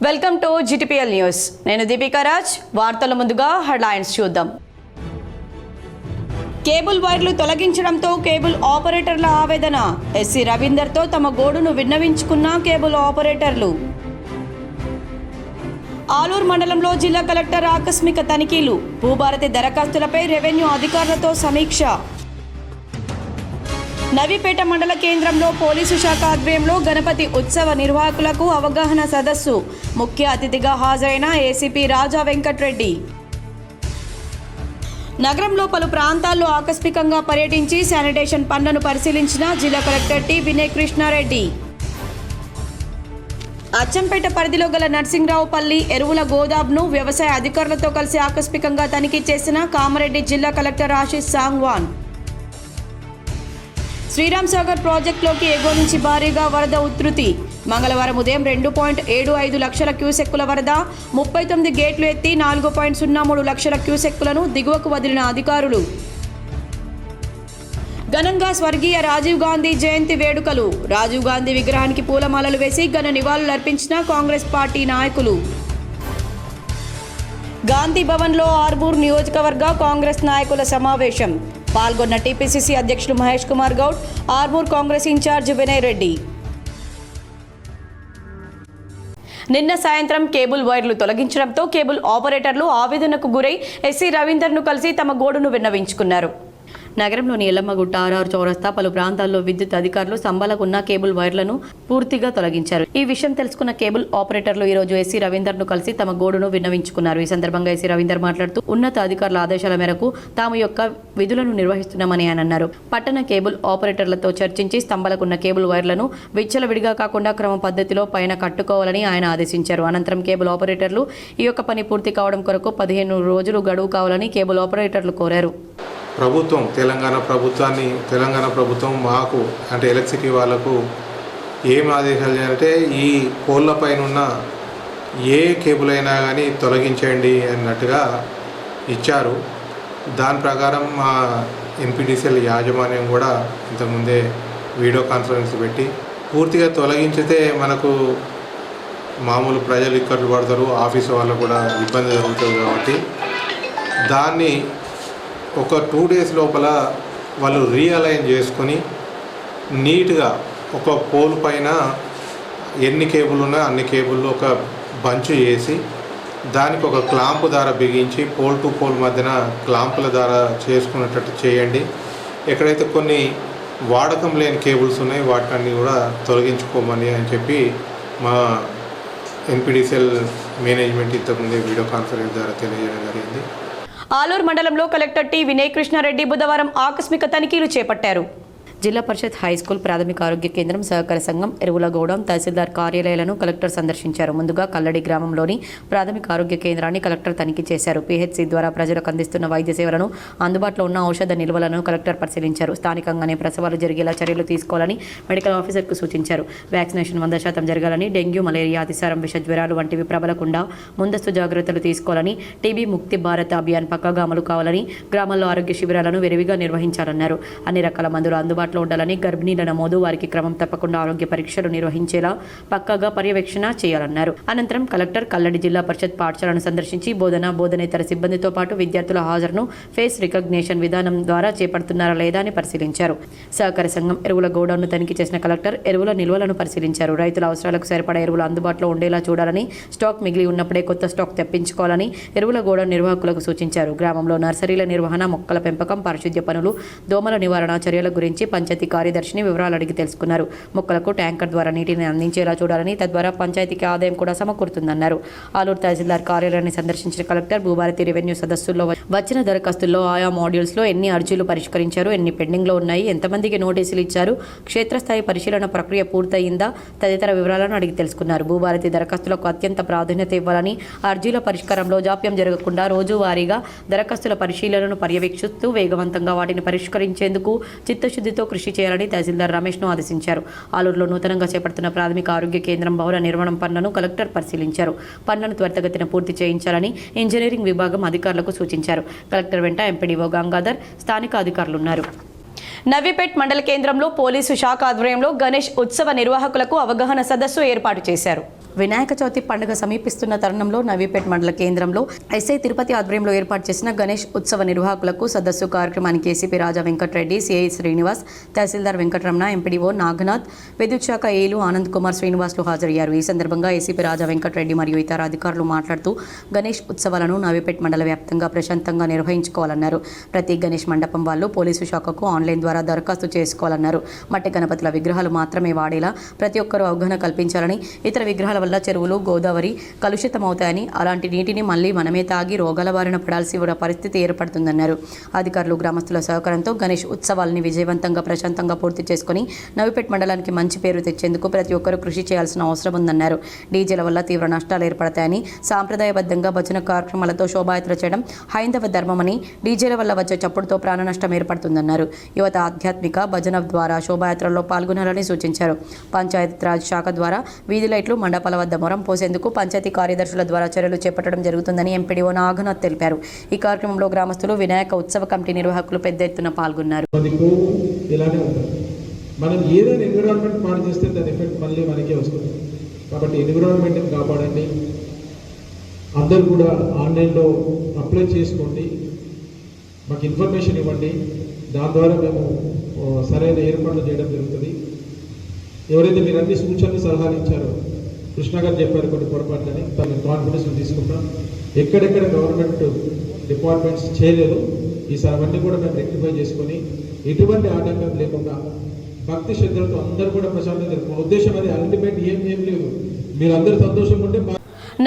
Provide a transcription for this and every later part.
Welcome to GTPL news. నేను దీపికా రాజ్. వార్తల ముందుగా హెడ్లైన్స్ చూద్దాం. కేబుల్ వైర్లు తొలగించడంతో కేబుల్ ఆపరేటర్ల ఆవేదన. ఎస్సీ రవీందర్తో తమ గోడును విన్నవించుకున్న కేబుల్ ఆపరేటర్లు. ఆలూరు మండలంలో జిల్లా కలెక్టర్ ఆకస్మిక తనిఖీలు. భూభారతి దరఖాస్తులపై రెవెన్యూ అధికారులతో సమీక్ష. నవీపేట మండల కేంద్రంలో పోలీసు శాఖ ఆధ్వర్యంలో గణపతి ఉత్సవ నిర్వాహకులకు అవగాహన సదస్సు. ముఖ్య అతిథిగా హాజరైన ఏసీపీ రాజా వెంకట్రెడ్డి. నగరంలో పలు ప్రాంతాల్లో ఆకస్మికంగా పర్యటించి శానిటేషన్ పనులను పరిశీలించిన జిల్లా కలెక్టర్ టి వినయ్ కృష్ణారెడ్డి. అచ్చంపేట పరిధిలో గల నర్సింగ్రావుపల్లి ఎరువుల గోదాంను వ్యవసాయ అధికారులతో కలిసి ఆకస్మికంగా తనిఖీ చేసిన కామారెడ్డి జిల్లా కలెక్టర్ ఆశీష్ సాంగ్వాన్. శ్రీరామ్ సాగర్ ప్రాజెక్టులోకి ఎగువ నుంచి భారీగా వరద ఉధృతి. మంగళవారం ఉదయం 2.75 లక్షల క్యూసెక్కుల వరద. 39 గేట్లు ఎత్తి 4.03 లక్షల క్యూసెక్కులను దిగువకు వదిలిన అధికారులు. ఘనంగా స్వర్గీయ రాజీవ్ గాంధీ జయంతి వేడుకలు. రాజీవ్ గాంధీ విగ్రహానికి పూలమాలలు వేసి ఘన నివాళులర్పించిన కాంగ్రెస్ పార్టీ నాయకులు. గాంధీ భవన్లో ఆర్మూర్ నియోజకవర్గ కాంగ్రెస్ నాయకుల సమావేశం. పాల్గొన్న టీపీసీసీ అధ్యక్షులు మహేష్ కుమార్ గౌడ్, ఆర్మూర్ కాంగ్రెస్ ఇన్ఛార్జ్ వినయ్ రెడ్డి. నిన్న సాయంత్రం కేబుల్ వైర్లు తొలగించడంతో కేబుల్ ఆపరేటర్లు ఆవేదనకు గురై ఎస్సీ రవీందర్ను కలిసి తమ గోడును విన్నవించుకున్నారు. నగరంలోని ఎల్లమ్మగుట్ట, ఆర్ఆర్ చౌరస్తా, పలు ప్రాంతాల్లో విద్యుత్ అధికారులు స్తంభాలకున్న కేబుల్ వైర్లను పూర్తిగా తొలగించారు. ఈ విషయం తెలుసుకున్న కేబుల్ ఆపరేటర్లు ఈ రోజు ఎస్సీ రవీందర్ను కలిసి తమ గోడును విన్నవించుకున్నారు. ఈ సందర్భంగా ఎస్సీ రవీందర్ మాట్లాడుతూ ఉన్నత అధికారుల ఆదేశాల మేరకు తాము యొక్క విధులను నిర్వహిస్తున్నామని ఆయన అన్నారు. పట్టణ కేబుల్ ఆపరేటర్లతో చర్చించి స్తంభాలకున్న కేబుల్ వైర్లను విచ్చలవిడిగా కాకుండా క్రమ పద్ధతిలో పైన కట్టుకోవాలని ఆయన ఆదేశించారు. అనంతరం కేబుల్ ఆపరేటర్లు ఈ యొక్క పని పూర్తి కావడం కొరకు 15 రోజులు గడువు కావాలని కేబుల్ ఆపరేటర్లు కోరారు. తెలంగాణ ప్రభుత్వం మాకు అంటే ఎలక్ట్రిసిటీ వాళ్ళకు ఏం ఆదేశాలు చేయాలంటే ఈ పోల్ల పైన ఉన్న ఏ కేబుల్ అయినా కానీ తొలగించండి అన్నట్టుగా ఇచ్చారు. దాని ప్రకారం మా ఎంపీడీసీఎల్ యాజమాన్యం కూడా ఇంతకుముందే వీడియో కాన్ఫరెన్స్ పెట్టి పూర్తిగా తొలగించితే మనకు మామూలు ప్రజలు ఇక్కట్లు పడతారు, ఆఫీసు వాళ్ళకు కూడా ఇబ్బంది జరుగుతుంది. కాబట్టి దాన్ని ఒక 2 days లోపల వాళ్ళు రీఅలైన్ చేసుకొని నీట్గా ఒక పోల్ పైన ఎన్ని కేబుల్ ఉన్నా అన్ని కేబుల్లో ఒక బంచ్ చేసి దానికి ఒక క్లాంప్ ద్వారా బిగించి పోల్ టు పోల్ మధ్యన క్లాంపుల ద్వారా చేసుకునేటట్టు చేయండి. ఎక్కడైతే కొన్ని వాడకం లేని కేబుల్స్ ఉన్నాయి వాటిని కూడా తొలగించుకోమని అని చెప్పి మా ఎన్పీడీసీఎల్ మేనేజ్మెంట్ ఇంతకుముందే వీడియో కాన్ఫరెన్స్ ద్వారా తెలియజేయడం జరిగింది. ఆలూరు మండలంలో కలెక్టర్ టి వినయ్ కృష్ణారెడ్డి బుధవారం ఆకస్మిక తనిఖీలు చేపట్టారు. జిల్లా పరిషత్ హైస్కూల్, ప్రాథమిక ఆరోగ్య కేంద్రం, సహకార సంఘం, ఎరువుల గోడం, తహసీల్దార్ కార్యాలయాలను కలెక్టర్ సందర్శించారు. ముందుగా కల్లడి గ్రామంలోని ప్రాథమిక ఆరోగ్య కేంద్రాన్ని కలెక్టర్ తనిఖీ చేశారు. పీహెచ్సీ ద్వారా ప్రజలకు అందిస్తున్న వైద్య సేవలను, అందుబాటులో ఉన్న ఔషధ నిల్వలను కలెక్టర్ పరిశీలించారు. స్థానికంగానే ప్రసవాలు జరిగేలా చర్యలు తీసుకోవాలని మెడికల్ ఆఫీసర్కు సూచించారు. వ్యాక్సినేషన్ 100% జరగాలని, డెంగ్యూ, మలేరియా, అతిసారం, విష జ్వరాలు వంటివి ప్రబలకుండా ముందస్తు జాగ్రత్తలు తీసుకోవాలని, టీబీ ముక్తి భారత్ అభియాన్ పక్కాగా అమలు కావాలని, గ్రామాల్లో ఆరోగ్య శిబిరాలను విరివిగా నిర్వహించాలన్నారు. అన్ని రకాల మందులు అందుబాటులో ఉండాలని, గర్భిణీల నమోదు, వారికి క్రమం తప్పకుండా ఆరోగ్య పరీక్షలు నిర్వహించేలా పక్కాగా పర్యవేక్షణ చేయాలన్నారు. అనంతరం కలెక్టర్ కల్లడి జిల్లా పరిషత్ పాఠశాలను సందర్శించి బోధనేతర సిబ్బందితో పాటు విద్యార్థుల హాజరును ఫేస్ రికగ్నిషన్ విధానం ద్వారా చేపడుతున్నారా లేదా అని పరిశీలించారు. సహకార సంఘం ఎరువుల గోడౌన్ను తనిఖీ చేసిన కలెక్టర్ ఎరువుల నిల్వలను పరిశీలించారు. రైతుల అవసరాలకు సరిపడా ఎరువులు అందుబాటులో ఉండేలా చూడాలని, స్టాక్ మిగిలి ఉన్నప్పుడే కొత్త స్టాక్ తెప్పించుకోవాలని ఎరువుల గోడౌన్ నిర్వాహకులకు సూచించారు. గ్రామంలో నర్సరీల నిర్వహణ, మొక్కల పెంపకం, పారిశుద్ధ్య పనులు, దోమల నివారణ చర్యల గురించి పంచాయతీ కార్యదర్శిని వివరాలు అడిగి తెలుసుకున్నారు. మొక్కలకు ట్యాంకర్ ద్వారా నీటిని అందించేలా చూడాలని, తద్వారా పంచాయతీకి ఆదాయం కూడా సమకూరుతుందన్నారు. ఆలూరు తహసీల్దార్ కార్యాలయాన్ని సందర్శించిన కలెక్టర్ భూభారతి రెవెన్యూ సదస్సుల్లో వచ్చిన దరఖాస్తుల్లో ఆయా మాడ్యూల్స్లో ఎన్ని అర్జీలు పరిష్కరించారు, ఎన్ని పెండింగ్లో ఉన్నాయి, ఎంతమందికి నోటీసులు ఇచ్చారు, క్షేత్రస్థాయి పరిశీలన ప్రక్రియ పూర్తయిందా తదితర వివరాలను అడిగి తెలుసుకున్నారు. భూభారతి దరఖాస్తులకు అత్యంత ప్రాధాన్యత ఇవ్వాలని, అర్జీల పరిష్కారంలో జాప్యం జరగకుండా రోజువారీగా దరఖాస్తుల పరిశీలనను పర్యవేక్షిస్తూ వేగవంతంగా వాటిని పరిష్కరించేందుకు చిత్తశుద్ధితో కృషి చేయాలని తహసీల్దార్ రమేష్ను ఆదేశించారు. ఆలూరులో నూతనంగా చేపడుతున్న ప్రాథమిక ఆరోగ్య కేంద్రం భవన నిర్మాణం పనులను కలెక్టర్ పరిశీలించారు. పనులను త్వరితగతిన పూర్తి చేయించాలని ఇంజనీరింగ్ విభాగం అధికారులకు సూచించారు. కలెక్టర్ వెంట ఎంపీడీఓ గంగాధర్, స్థానిక అధికారులున్నారు. నవీపేట్ మండల కేంద్రంలో పోలీసు శాఖ ఆధ్వర్యంలో గణేష్ ఉత్సవ నిర్వాహకులకు అవగాహన సదస్సు ఏర్పాటు చేశారు. వినాయక చవితి పండుగ సమీపిస్తున్న తరుణంలో నవీపేట్ మండల కేంద్రంలో ఎస్ఐ తిరుపతి ఆధ్వర్యంలో ఏర్పాటు చేసిన గణేష్ ఉత్సవ నిర్వాహకులకు సదస్సు కార్యక్రమానికి ఏసీపీ రాజా వెంకటరెడ్డి, సిఐ శ్రీనివాస్, తహసీల్దార్ వెంకటరమణ, ఎంపీడీఓ నాగనాథ్, విద్యుత్ శాఖ ఏలు ఆనంద్ కుమార్ శ్రీనివాసులు హాజరయ్యారు. ఈ సందర్భంగా ఏసీపీ రాజా వెంకటరెడ్డి మరియు ఇతర అధికారులు మాట్లాడుతూ గణేష్ ఉత్సవాలను నవీపేట్ మండల వ్యాప్తంగా ప్రశాంతంగా నిర్వహించుకోవాలన్నారు. ప్రతి గణేష్ మండపం వాళ్ళు పోలీసు శాఖకు ఆన్లైన్ ద్వారా దరఖాస్తు చేసుకోవాలన్నారు. మట్టి గణపతుల విగ్రహాలు మాత్రమే వాడేలా ప్రతి ఒక్కరూ అవగాహన కల్పించాలని, ఇతర విగ్రహాల వల్ల చెరువులు, గోదావరి కలుషితమవుతాయని, అలాంటి నీటిని మళ్లీ మనమే తాగి రోగాల బారిన పడాల్సి ఉన్న పరిస్థితి ఏర్పడుతుందన్నారు. అధికారులు, గ్రామస్తుల సహకారంతో గణేష్ ఉత్సవాలని విజయవంతంగా ప్రశాంతంగా పూర్తి చేసుకుని నవీపేట్ మండలానికి మంచి పేరు తెచ్చేందుకు ప్రతి ఒక్కరూ కృషి చేయాల్సిన అవసరం ఉందన్నారు. డీజేల వల్ల తీవ్ర నష్టాలు ఏర్పడతాయని, సాంప్రదాయబద్ధంగా భజన కార్యక్రమాలతో శోభాయాత్ర చేయడం హైందవ ధర్మమని, డీజేల వల్ల వచ్చే చప్పుడుతో ప్రాణ నష్టం ఏర్పడుతుందన్నారు. యువత ఆధ్యాత్మిక భజన ద్వారా శోభాయాత్రలో పాల్గొనాలని సూచించారు. పంచాయతీరాజ్ శాఖ ద్వారా వీధి లైట్లు, మండపాల వద్ద మొరం పోసేందుకు పంచాయతీ కార్యదర్శుల ద్వారా చర్యలు చేపట్టడం జరుగుతుందని ఎంపీడీఓ నాగనాథ్ తెలిపారు. ఈ కార్యక్రమంలో గ్రామస్తులు, వినాయక ఉత్సవ కమిటీ నిర్వాహకులు పెద్ద ఎత్తున పాల్గొన్నారు. మనం ఏదైనా ఎన్విరాన్మెంట్ పాడు చేస్తే దాని ఎఫెక్ట్ మళ్ళీ మనకే వస్తుంది. కాబట్టి ఎన్విరాన్మెంట్ని కాపాడండి. అందరూ కూడా ఆన్లైన్లో అప్లై చేసుకోండి, మాకు ఇన్ఫర్మేషన్ ఇవ్వండి. దాని ద్వారా మేము సరైన ఏర్పాట్లు చేయడం జరుగుతుంది. ఎవరైతే మీరు అన్ని సూచనలు, సలహాలు ఇచ్చారో, కృష్ణ గారు చెప్పారు కొన్ని పొరపాట్లని, తన కాన్ఫిడెన్స్ తీసుకుంటాం. ఎక్కడెక్కడ గవర్నమెంట్ డిపార్ట్మెంట్స్ చేయలేదు, ఈసారి అవన్నీ కూడా మేము రెక్టిఫై చేసుకొని ఎటువంటి ఆటంకం లేకుండా భక్తి శ్రద్ధలతో అందరూ కూడా ప్రశాంతంగా జరుపుకునే ఉద్దేశం. అది అల్టిమేట్ ఏం లేదు, మీరు అందరూ సంతోషంగా ఉంటే.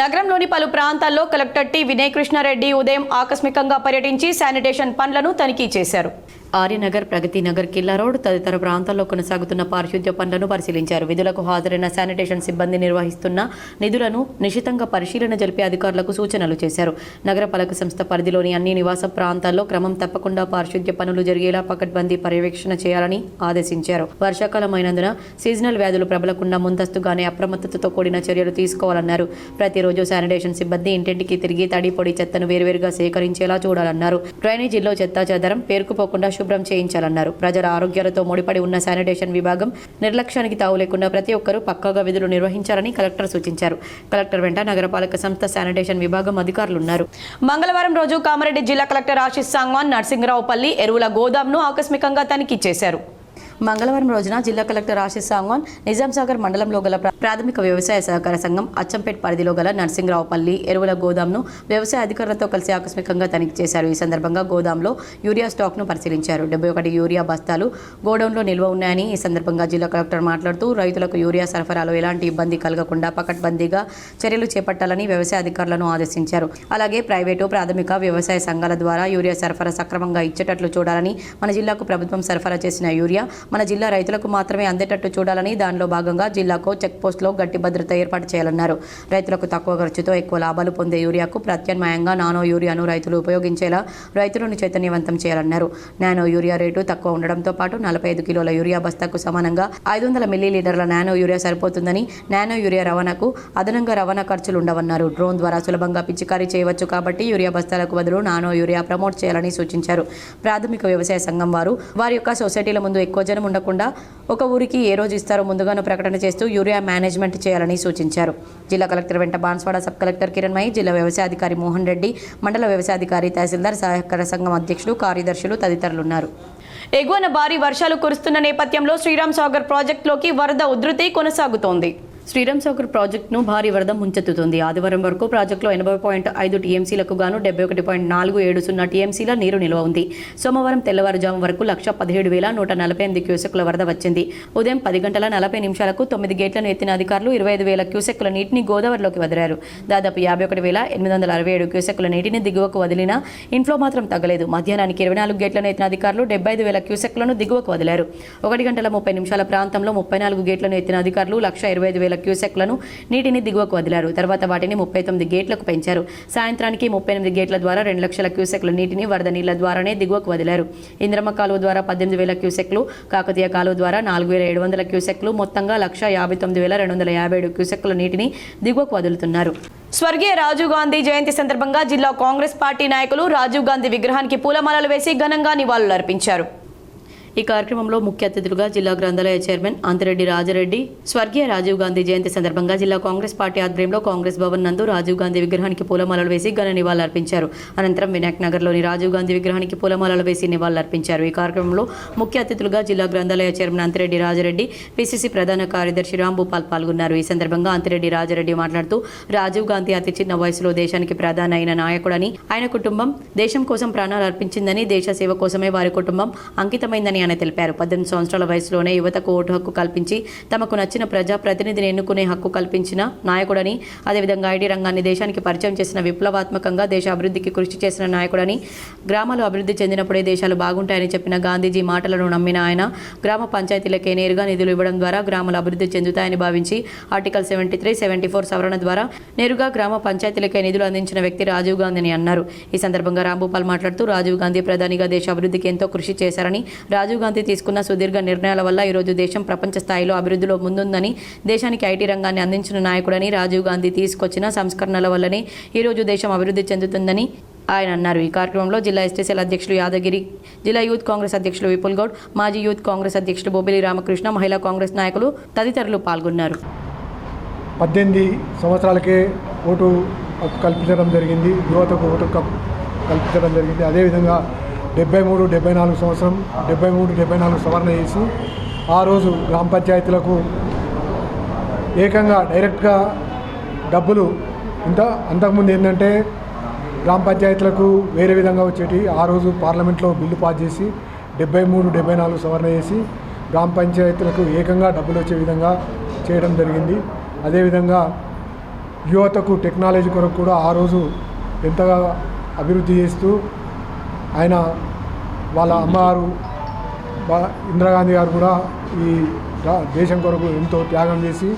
నగరంలోని పలు ప్రాంతాల్లో కలెక్టర్ టి వినయకృష్ణారెడ్డి ఉదయం ఆకస్మికంగా పర్యటించి శానిటేషన్ పనులను తనిఖీ చేశారు. ఆర్యనగర్, ప్రగతి నగర్, కిల్లా రోడ్ తదితర ప్రాంతాల్లో కొనసాగుతున్న పారిశుద్ధ్య పనులను పరిశీలించారు. విధులకు హాజరైన శానిటేషన్ సిబ్బంది నిర్వహిస్తున్న నిధులను నిశితంగా పరిశీలన జరిపి అధికారులకు సూచనలు చేశారు. నగరపాలక సంస్థ పరిధిలోని అన్ని నివాస ప్రాంతాల్లో క్రమం తప్పకుండా పారిశుద్ధ్య పనులు జరిగేలా పకడ్బందీ పర్యవేక్షణ చేయాలని ఆదేశించారు. వర్షాకాలం అయినందున సీజనల్ వ్యాధులు ప్రబలకుండా ముందస్తుగానే అప్రమత్తతతో కూడిన చర్యలు తీసుకోవాలన్నారు. ప్రతిరోజు శానిటేషన్ సిబ్బంది ఇంటింటికి తిరిగి తడి, పొడి చెత్తను వేరువేరుగా సేకరించేలా చూడాలన్నారు. డ్రైనేజీల్లో చెత్తా చెదారం పేరుకుపోకుండా శుభ్రం చేయించాలన్నారు. ప్రజల ఆరోగ్యాలతో ముడిపడి ఉన్న శానిటేషన్ విభాగం నిర్లక్ష్యానికి తావు లేకుండా ప్రతి ఒక్కరూ పక్కాగా విధులు నిర్వహించాలని కలెక్టర్ సూచించారు. కలెక్టర్ వెంట నగరపాలక సంస్థ శానిటేషన్ విభాగం అధికారులున్నారు. మంగళవారం రోజు కామారెడ్డి జిల్లా కలెక్టర్ ఆశీష్ సాంగ్వాన్ నర్సింగరావుపల్లి ఎరువుల గోదాంను ఆకస్మికంగా తనిఖీ చేశారు. మంగళవారం రోజున జిల్లా కలెక్టర్ ఆశీష్ సాంగ్వాన్ నిజాంసాగర్ మండలంలో గల ప్రాథమిక వ్యవసాయ సహకార సంఘం అచ్చంపేట్ పరిధిలో గల నర్సింగరావుపల్లి ఎరువుల గోదాంను వ్యవసాయ అధికారులతో కలిసి ఆకస్మికంగా తనిఖీ చేశారు. ఈ సందర్భంగా గోదాంలో యూరియా స్టాక్ను పరిశీలించారు. 71 యూరియా బస్తాలు గోడౌన్లో నిల్వ ఉన్నాయని ఈ సందర్భంగా జిల్లా కలెక్టర్ మాట్లాడుతూ రైతులకు యూరియా సరఫరాలో ఎలాంటి ఇబ్బంది కలగకుండా పకడ్బందీగా చర్యలు చేపట్టాలని వ్యవసాయ అధికారులను ఆదేశించారు. అలాగే ప్రైవేటు, ప్రాథమిక వ్యవసాయ సంఘాల ద్వారా యూరియా సరఫరా సక్రమంగా ఇచ్చేటట్లు చూడాలని, మన జిల్లాకు ప్రభుత్వం సరఫరా చేసిన యూరియా మన జిల్లా రైతులకు మాత్రమే అందేటట్టు చూడాలని, దానిలో భాగంగా జిల్లాకు చెక్ పోస్టులో గట్టి భద్రత ఏర్పాటు చేయాలన్నారు. రైతులకు తక్కువ ఖర్చుతో ఎక్కువ లాభాలు పొందే యూరియాకు ప్రత్యామ్నాయంగా నానో యూరియాను రైతులు ఉపయోగించేలా రైతులను చైతన్యవంతం చేయాలన్నారు. నానో యూరియా రేటు తక్కువ ఉండడంతో పాటు 45 కిలోల యూరియా బస్తాకు సమానంగా 500 మిల్లీలీటర్ల నానో యూరియా సరిపోతుందని, నానో యూరియా రవాణాకు అదనంగా రవాణా ఖర్చులు ఉండవన్నారు. డ్రోన్ ద్వారా సులభంగా పిచికారీ చేయవచ్చు కాబట్టి యూరియా బస్తాలకు బదులు నానో యూరియా ప్రమోట్ చేయాలని సూచించారు. ప్రాథమిక వ్యవసాయ సంఘం వారి యొక్క సొసైటీల ముందు ఎక్కువ జనం ఉండకుండా ఒక ఊరికి ఏ రోజు ఇస్తారో ముందుగాను ప్రకటన చేస్తూ యూరియా మేనేజ్మెంట్ చేయాలని సూచించారు. జిల్లా కలెక్టర్ వెంట బాన్స్వాడ సబ్ కలెక్టర్ కిరణ్మయి, జిల్లా వ్యవసాయ అధికారి మోహన్ రెడ్డి, మండల వ్యవసాయ అధికారి, తహసీల్దార్, సహకార సంఘం అధ్యక్షులు, కార్యదర్శులు తదితరులున్నారు. ఎగువన భారీ వర్షాలు కురుస్తున్న నేపథ్యంలో శ్రీరామ్ సాగర్ ప్రాజెక్టులోకి వరద ఉధృతి కొనసాగుతోంది. శ్రీరామ్ సాగర్ ప్రాజెక్టును భారీ వరద ముంచెత్తుతుంది. ఆదివారం వరకు ప్రాజెక్టులో 80.5 టీఎంసీలకు గాను 71.470 టీఎంసీల నీరు నిల్వ ఉంది. సోమవారం తెల్లవారుజాము వరకు 117,148 క్యూసెక్కుల వరద వచ్చింది. ఉదయం 10 గంటల 40 నిమిషాలకు 9 గేట్లను ఎత్తిన అధికారులు 25,000 క్యూసెక్కుల నీటిని గోదావరిలోకి వదిలారు. దాదాపు 51,867 క్యూసెక్కుల నీటిని దిగువకు వదిలినా ఇన్ఫ్లో మాత్రం తగ్గలేదు. మధ్యాహ్నానికి 24 గేట్లను ఎత్తిన అధికారులు 75,000 క్యూసెక్కులను దిగువకు వదిలారు. 1 గంటల 30 నిమిషాల ప్రాంతంలో 34 గేట్లను ఎత్తిన అధికారులు 125,000 క్యూసెక్లను నీటిని దిగువకు వదిలారు. తర్వాత వాటిని 39 గేట్లకు పెంచారు. సాయంత్రానికి 38 గేట్ల ద్వారా 2 లక్షల క్యూసెక్ల నీటిని వరద నీళ్ల ద్వారానే దిగువకు వదిలారు. ఇంద్రమ్మ కాలువ ద్వారా 18,000 క్యూసెక్లు, కాకతీయ కాలువ ద్వారా 4,700 క్యూసెక్లు, మొత్తంగా 159,257 క్యూసెక్ల నీటిని దిగువకు వదులుతున్నారు. స్వర్గీయ రాజీవ్ గాంధీ జయంతి సందర్భంగా జిల్లా కాంగ్రెస్ పార్టీ నాయకులు రాజీవ్ గాంధీ విగ్రహానికి పూలమాలలు వేసి ఘనంగా నివాళులర్పించారు. ఈ కార్యక్రమంలో ముఖ్య అతిథులుగా జిల్లా గ్రంథాలయ చైర్మన్ అంతిరెడ్డి రాజారెడ్డి, స్వర్గీయ రాజీవ్ గాంధీ జయంతి సందర్భంగా జిల్లా కాంగ్రెస్ పార్టీ ఆధ్వర్యంలో కాంగ్రెస్ భవన్ నందు రాజీవ్ గాంధీ విగ్రహానికి పూలమాలలు వేసి ఘన నివాళులర్పించారు. అనంతరం వినాయక్ నగర్లోని రాజీవ్ గాంధీ విగ్రహానికి పూలమాలలు వేసి నివాళులర్పించారు. ఈ కార్యక్రమంలో ముఖ్య అతిథులుగా జిల్లా గ్రంథాలయ చైర్మన్ అంతిరెడ్డి రాజారెడ్డి, పిసిసి ప్రధాన కార్యదర్శి రాంభూపాల్ పాల్గొన్నారు. ఈ సందర్భంగా అంతిరెడ్డి రాజారెడ్డి మాట్లాడుతూ రాజీవ్ గాంధీ అతి చిన్న వయసులో దేశానికి ప్రధాని అయిన నాయకుడని, ఆయన కుటుంబం దేశం కోసం ప్రాణాలు అర్పించిందని, దేశ సేవ కోసమే వారి కుటుంబం అంకితమైందని ఆయన తెలిపారు. 18 సంవత్సరాల వయసులోనే యువతకు ఓటు హక్కు కల్పించి తమకు నచ్చిన ప్రజా ప్రతినిధిని ఎన్నుకునే హక్కు కల్పించిన నాయకుడని, అదేవిధంగా ఐటీ రంగాన్ని దేశానికి పరిచయం చేసిన, విప్లవాత్మకంగా దేశ అభివృద్ధికి కృషి చేసిన నాయకుడని, గ్రామాలు అభివృద్ధి చెందినప్పుడే దేశాలు బాగుంటాయని చెప్పిన గాంధీజీ మాటలను నమ్మిన ఆయన గ్రామ పంచాయతీలకే నేరుగా నిధులు ఇవ్వడం ద్వారా గ్రామాలు అభివృద్ధి చెందుతాయని భావించి ఆర్టికల్ 73, 74 సవరణ ద్వారా నేరుగా గ్రామ పంచాయతీలకే నిధులు అందించిన వ్యక్తి రాజీవ్ గాంధీ అని అన్నారు. ఈ సందర్భంగా రాంభూపాల్ మాట్లాడుతూ రాజీవ్ గాంధీ ప్రధానిగా దేశ అభివృద్ధికి ఎంతో కృషి చేశారని, రాజీవ్ గాంధీ తీసుకున్న సుదీర్ఘ నిర్ణయాల వల్ల ఈరోజు దేశం ప్రపంచ స్థాయిలో అభివృద్ధిలో ముందుందని, దేశానికి ఐటీ రంగాన్ని అందించిన నాయకుడని, రాజీవ్ గాంధీ తీసుకొచ్చిన సంస్కరణల వల్లనే ఈరోజు దేశం అభివృద్ధి చెందుతుందని ఆయన అన్నారు. ఈ కార్యక్రమంలో జిల్లా ఎస్టీసీఎల్ అధ్యక్షులు యాదగిరి, జిల్లా యూత్ కాంగ్రెస్ అధ్యక్షులు విపుల్ గౌడ్, మాజీ యూత్ కాంగ్రెస్ అధ్యక్షులు బొబ్బిలి రామకృష్ణ, మహిళా కాంగ్రెస్ నాయకులు తదితరులు పాల్గొన్నారు. 18 సంవత్సరాలకే ఓటు హక్కు కల్పించడం జరిగింది, యువతకు ఓటు హక్కు కల్పించడం జరిగింది. అదేవిధంగా 73, 74 సంవత్సరం 73, 74 సవరణ చేసి ఆ రోజు గ్రామ పంచాయతీలకు ఏకంగా డైరెక్ట్గా డబ్బులు అంతకుముందు ఏంటంటే గ్రామ పంచాయతీలకు వేరే విధంగా వచ్చేటి. ఆ రోజు పార్లమెంట్లో బిల్లు పాస్ చేసి 73, 74 సవరణ చేసి గ్రామ పంచాయతీలకు ఏకంగా డబ్బులు వచ్చే విధంగా చేయడం జరిగింది. అదేవిధంగా యువతకు టెక్నాలజీ కొరకు కూడా ఆ రోజు ఎంతగా అభివృద్ధి చేస్తూ ఆయన వాళ్ళ అమ్మగారు ఇందిరాగాంధీ గారు కూడా ఈ దేశం కొరకు ఎంతో త్యాగం చేసి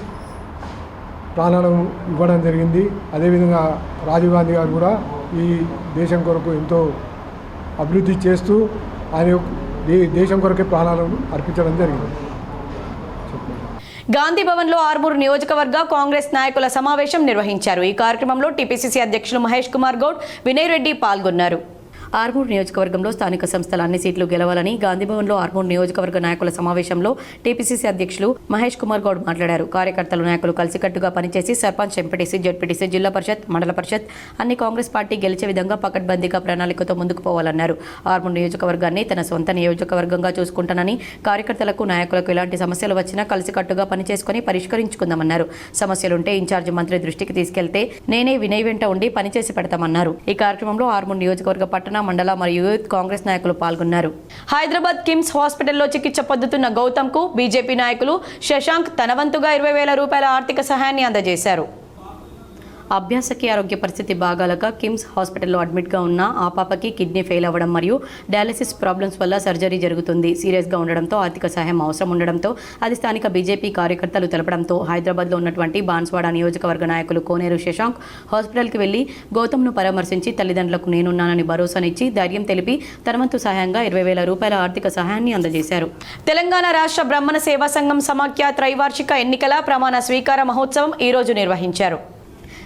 ప్రాణాలు ఇవ్వడం జరిగింది. అదేవిధంగా రాజీవ్ గాంధీ గారు కూడా ఈ దేశం కొరకు ఎంతో అభివృద్ధి చేస్తూ ఆయన దేశం కొరకే ప్రాణాలను అర్పించడం జరిగింది. గాంధీ భవన్లో ఆర్మూర్ నియోజకవర్గ కాంగ్రెస్ నాయకుల సమావేశం నిర్వహించారు. ఈ కార్యక్రమంలో టీపీసీసీ అధ్యక్షులు మహేష్ కుమార్ గౌడ్, వినయ్ రెడ్డి పాల్గొన్నారు. ఆర్మూర్ నియోజకవర్గంలో స్థానిక సంస్థల అన్ని సీట్లు గెలవాలని గాంధీభవన్లో ఆర్మూర్ నియోజకవర్గ నాయకుల సమావేశంలో టీపీసీసీ అధ్యక్షులు మహేష్ కుమార్ గౌడ్ మాట్లాడారు. కార్యకర్తలు, నాయకులు కలిసికట్టుగా పనిచేసి సర్పంచ్, ఎంపీటీసీ, జెడ్పీటీసీ, జిల్లా పరిషత్, మండల పరిషత్ అన్ని కాంగ్రెస్ పార్టీ గెలిచే విధంగా పకడ్బందీగా ప్రణాళికతో ముందుకు పోవాలన్నారు. ఆర్మూర్ నియోజకవర్గాన్ని తన సొంత నియోజకవర్గంగా చూసుకుంటానని, కార్యకర్తలకు, నాయకులకు ఎలాంటి సమస్యలు వచ్చినా కలిసికట్టుగా పనిచేసుకుని పరిష్కరించుకుందామన్నారు. సమస్యలుంటే ఇన్ఛార్జ్ మంత్రి దృష్టికి తీసుకెళ్తే నేనే వినయ్ వెంట ఉండి పనిచేసి పెడతామన్నారు. ఈ కార్యక్రమంలో ఆర్మూర్ నియోజకవర్గ పట్టణ, మండల మరియు యూత్ కాంగ్రెస్ నాయకులు పాల్గొన్నారు. హైదరాబాద్ కిమ్స్ హాస్పిటల్లో చికిత్స పొందుతున్న గౌతమ్ కు బీజేపీ నాయకులు శశాంక్ తన వంతుగా 20,000 రూపాయల ఆర్థిక సహాయాన్ని అందజేశారు. అభ్యాసకి ఆరోగ్య పరిస్థితి బాగాలేక కిమ్స్ హాస్పిటల్లో అడ్మిట్గా ఉన్న ఆ పాపకి కిడ్నీ ఫెయిల్ అవ్వడం మరియు డయాలసిస్ ప్రాబ్లమ్స్ వల్ల సర్జరీ జరుగుతుంది. సీరియస్గా ఉండడంతో ఆర్థిక సహాయం అవసరం ఉండడంతో అది స్థానిక బీజేపీ కార్యకర్తలు తెలపడంతో హైదరాబాద్లో ఉన్నటువంటి బాన్స్వాడ నియోజకవర్గ నాయకులు కోనేరు శశాంక్ హాస్పిటల్కి వెళ్లి గౌతమ్ను పరామర్శించి తల్లిదండ్రులకు నేనున్నానని భరోసానిచ్చి ధైర్యం తెలిపి తన వంతు సహాయంగా 20,000 రూపాయల ఆర్థిక సహాయాన్ని అందజేశారు. తెలంగాణ రాష్ట్ర బ్రాహ్మణ సేవా సంఘం సమాఖ్య త్రైవార్షిక ఎన్నికల ప్రమాణ స్వీకార మహోత్సవం ఈరోజు నిర్వహించారు.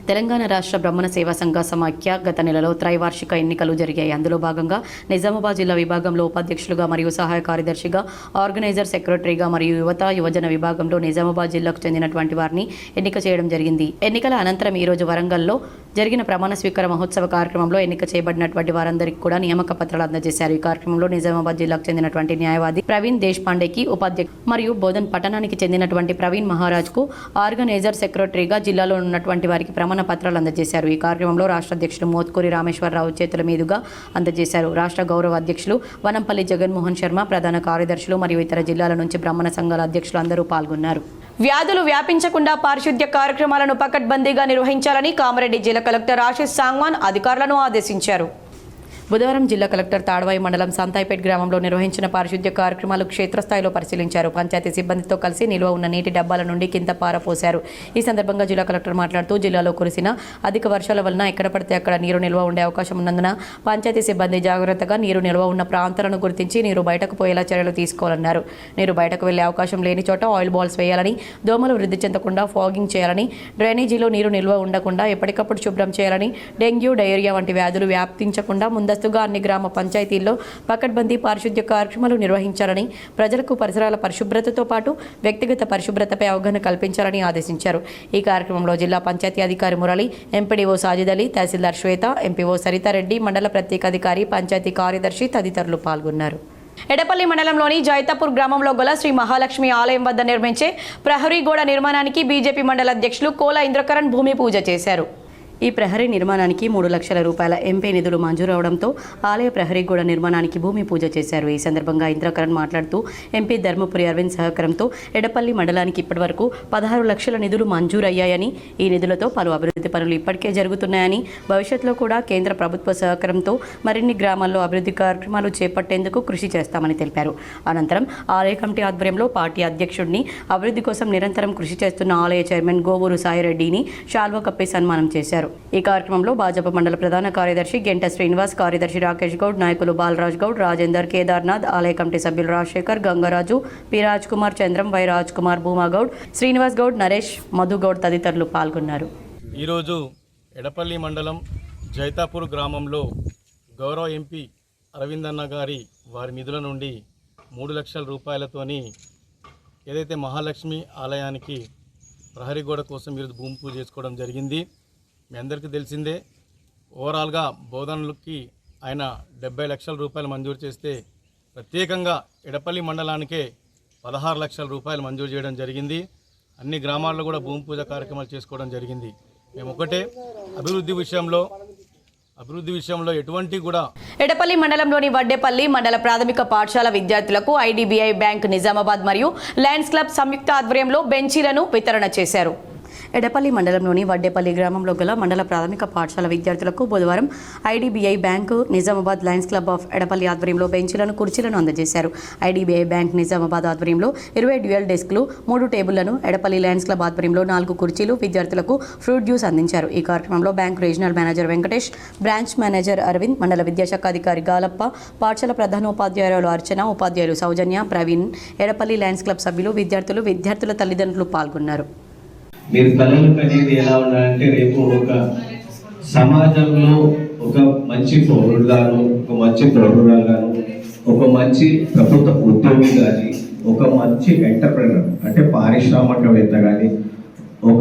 తెలంగాణ రాష్ట్ర బ్రాహ్మణ సేవా సంఘ సమాఖ్య గత నెలలో త్రైవార్షిక ఎన్నికలు జరిగాయి. అందులో భాగంగా నిజామాబాద్ జిల్లా విభాగంలో ఉపాధ్యక్షులుగా మరియు సహాయ కార్యదర్శిగా, ఆర్గనైజర్ సెక్రటరీగా మరియు యువజన విభాగంలో నిజామాబాద్ జిల్లాకు చెందినటువంటి వారిని ఎన్నిక చేయడం జరిగింది. ఎన్నికల అనంతరం ఈరోజు వరంగల్లో జరిగిన ప్రమాణ స్వీకార మహోత్సవ కార్యక్రమంలో ఎన్నిక చేయబడినటువంటి వారందరికీ కూడా నియామక పత్రాలు అందజేశారు. ఈ కార్యక్రమంలో నిజామాబాద్ జిల్లాకు చెందినటువంటి న్యాయవాది ప్రవీణ్ దేశపాండేకి ఉపాధ్యక్షుడు మరియు బోధన్ పట్టణానికి చెందినటువంటి ప్రవీణ్ మహారాజ్కు ఆర్గనైజర్ సెక్రటరీగా జిల్లాలో ఉన్నటువంటి వారికి ప్రమాణ పత్రాలు అందజేశారు. ఈ కార్యక్రమంలో రాష్ట్ర అధ్యక్షులు మోత్కూరి రామేశ్వరరావు చేతుల మీదుగా అందజేశారు. రాష్ట్ర గౌరవ అధ్యక్షులు వనంపల్లి జగన్మోహన్ శర్మ, ప్రధాన కార్యదర్శులు మరియు ఇతర జిల్లాల నుంచి బ్రాహ్మణ సంఘాల అధ్యక్షులు అందరూ పాల్గొన్నారు. వ్యాధులు వ్యాపించకుండా పారిశుద్ధ్య కార్యక్రమాలను పకడ్బందీగా నిర్వహించాలని కామారెడ్డి జిల్లా కలెక్టర్ ఆశీష్ సాంగ్వాన్ అధికారులను ఆదేశించారు. బుధవారం జిల్లా కలెక్టర్ తాడ్వాయి మండలం సంతాయిపేట్ గ్రామంలో నిర్వహించిన పారిశుద్ధ్య కార్యక్రమాలు క్షేత్రస్థాయిలో పరిశీలించారు. పంచాయతీ సిబ్బందితో కలిసి నిల్వ ఉన్న నీటి డబ్బాల నుండి కింద పారపోశారు. ఈ సందర్భంగా జిల్లా కలెక్టర్ మాట్లాడుతూ జిల్లాలో కురిసిన అధిక వర్షాల వలన ఎక్కడ పడితే అక్కడ నీరు నిల్వ ఉండే అవకాశం ఉన్నందున పంచాయతీ సిబ్బంది జాగ్రత్తగా నీరు నిల్వ ఉన్న ప్రాంతాలను గుర్తించి నీరు బయటకు పోయేలా చర్యలు తీసుకోవాలన్నారు. నీరు బయటకు వెళ్లే అవకాశం లేని చోట ఆయిల్ బాల్స్ వేయాలని, దోమలు వృద్ధి చెందకుండా ఫాగింగ్ చేయాలని, డ్రైనేజీలో నీరు నిల్వ ఉండకుండా ఎప్పటికప్పుడు శుభ్రం చేయాలని, డెంగ్యూ, డయేరియా వంటి వ్యాధులు వ్యాపించకుండా ముందస్తు ముందస్తుగా అన్ని గ్రామ పంచాయతీల్లో పకడ్బందీ పారిశుద్ధ్య కార్యక్రమాలు నిర్వహించాలని, ప్రజలకు పరిసరాల పరిశుభ్రతతో పాటు వ్యక్తిగత పరిశుభ్రతపై అవగాహన కల్పించాలని ఆదేశించారు. ఈ కార్యక్రమంలో జిల్లా పంచాయతీ అధికారి మురళి, ఎంపీడీఓ సాజిద్ అలీ, తహసీల్దార్ శ్వేత, ఎంపీఓ సరితారెడ్డి, మండల ప్రత్యేక అధికారి, పంచాయతీ కార్యదర్శి తదితరులు పాల్గొన్నారు. ఎడపల్లి మండలంలోని జైతాపూర్ గ్రామంలో గల శ్రీ మహాలక్ష్మి ఆలయం వద్ద నిర్మించే ప్రహరీ గోడ నిర్మాణానికి బీజేపీ మండల అధ్యక్షులు కోల ఇంద్రకరణ్ భూమి పూజ చేశారు. ఈ ప్రహరీ నిర్మాణానికి 3 లక్షల రూపాయల ఎంపీ నిధులు మంజూరవడంతో ఆలయ ప్రహరీ గోడ నిర్మాణానికి భూమి పూజ చేశారు. ఈ సందర్భంగా ఇంద్రకరణ్ మాట్లాడుతూ ఎంపీ ధర్మపురి అరవింద్ సహకారంతో ఎడపల్లి మండలానికి ఇప్పటివరకు 16 లక్షల నిధులు మంజూరయ్యాయని, ఈ నిధులతో పలు అభివృద్ధి పనులు ఇప్పటికే జరుగుతున్నాయని, భవిష్యత్తులో కూడా కేంద్ర ప్రభుత్వ సహకారంతో మరిన్ని గ్రామాల్లో అభివృద్ధి కార్యక్రమాలు చేపట్టేందుకు కృషి చేస్తామని తెలిపారు. అనంతరం ఆలయ కమిటీ ఆధ్వర్యంలో పార్టీ అధ్యక్షుడిని, అభివృద్ధి కోసం నిరంతరం కృషి చేస్తున్న ఆలయ చైర్మన్ గోవూరు సాయిరెడ్డిని శాల్వా కప్పి సన్మానం చేశారు. ఈ కార్యక్రమంలో భాజపా మండల ప్రధాన కార్యదర్శి గెంట శ్రీనివాస్, కార్యదర్శి రాకేష్ గౌడ్, నాయకులు బాలరాజ్ గౌడ్, రాజేందర్, కేదార్నాథ్, ఆలయ కమిటీ సభ్యులు రాజశేఖర్, గంగరాజు, పి రాజ్ కుమార్, చంద్రం, వై రాజ్ కుమార్, భూమా గౌడ్, శ్రీనివాస్ గౌడ్, నరేష్, మధు గౌడ్ తదితరులు పాల్గొన్నారు. ఈరోజు ఎడపల్లి మండలం జైతాపూర్ గ్రామంలో గౌరవ ఎంపీ అరవిందన్న గారి వారి నిధుల నుండి 3 లక్షల రూపాయలతోని ఏదైతే మహాలక్ష్మి ఆలయానికి ప్రహరీ గోడ కోసం ఈరోజు భూమి పూజ చేసుకోవడం జరిగింది. మీ అందరికీ తెలిసిందే, ఓవరాల్గా బోధనలకి ఆయన 70 లక్షల రూపాయలు మంజూరు చేస్తే ప్రత్యేకంగా ఎడపల్లి మండలానికే 16 లక్షల రూపాయలు మంజూరు చేయడం జరిగింది. అన్ని గ్రామాల్లో కూడా భూమి పూజ కార్యక్రమాలు చేసుకోవడం జరిగింది. మేము ఒకటే అభివృద్ధి విషయంలో ఎటువంటి కూడా. ఎడపల్లి మండలంలోని వడ్డేపల్లి మండల ప్రాథమిక పాఠశాల విద్యార్థులకు ఐడిబిఐ బ్యాంక్ నిజామాబాద్ మరియు లయన్స్ క్లబ్ సంయుక్త ఆధ్వర్యంలో బెంచీలను వితరణ చేశారు. ఎడపల్లి మండలంలోని వడ్డేపల్లి గ్రామంలో గల మండల ప్రాథమిక పాఠశాల విద్యార్థులకు బుధవారం IDBI bank Nizamabad lions club of Edapalli ఆధ్వర్యంలో బెంచీలను, కుర్చీలను అందజేశారు. ఐడిబిఐ బ్యాంక్ నిజామాబాద్ ఆధ్వర్యంలో 20 డ్యూయల్ డెస్క్లు, 3 టేబుళ్లను, ఎడపల్లి లయన్స్ క్లబ్ ఆధ్వర్యంలో 4 కుర్చీలు, విద్యార్థులకు ఫ్రూట్ జ్యూస్ అందించారు. ఈ కార్యక్రమంలో bank regional manager Venkatesh, branch manager Aravind, మండల విద్యాశాఖ అధికారి గాలప్ప, పాఠశాల ప్రధానోపాధ్యాయులు అర్చన, ఉపాధ్యాయులు సౌజన్య, ప్రవీణ్, ఎడపల్లి లయన్స్ క్లబ్ సభ్యులు, విద్యార్థుల తల్లిదండ్రులు పాల్గొన్నారు. మీరు కళలు కనేది ఎలా ఉండాలంటే రేపు ఒక సమాజంలో ఒక మంచి పౌరుడుగాను, ఒక మంచి పౌరురాలుగాను, ఒక మంచి ప్రభుత్వ ఉద్యోగి కానీ, ఒక మంచి ఎంటర్ప్రెనర్ అంటే పారిశ్రామికవేత్త కానీ, ఒక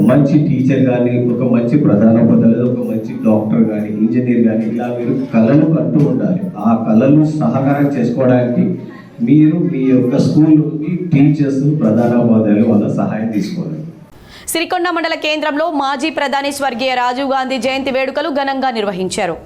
మంచి టీచర్ కానీ, ఒక మంచి ప్రధానోపాధ్యాయులు, ఒక మంచి డాక్టర్ కానీ, ఇంజనీర్ కానీ, ఇలా మీరు కళలు కంటూ ఉండాలి. ఆ కళలు సహకారం చేసుకోవడానికి మీరు మీ యొక్క స్కూల్ టీచర్స్, ప్రధానోపాధ్యాయులు వాళ్ళ సహాయం తీసుకోవాలి. సిరికొండ మండల కేంద్రంలో మాజీ ప్రధాని స్వర్గీయ రాజీవ్ గాంధీ జయంతి వేడుకలు ఘనంగా నిర్వహించారు.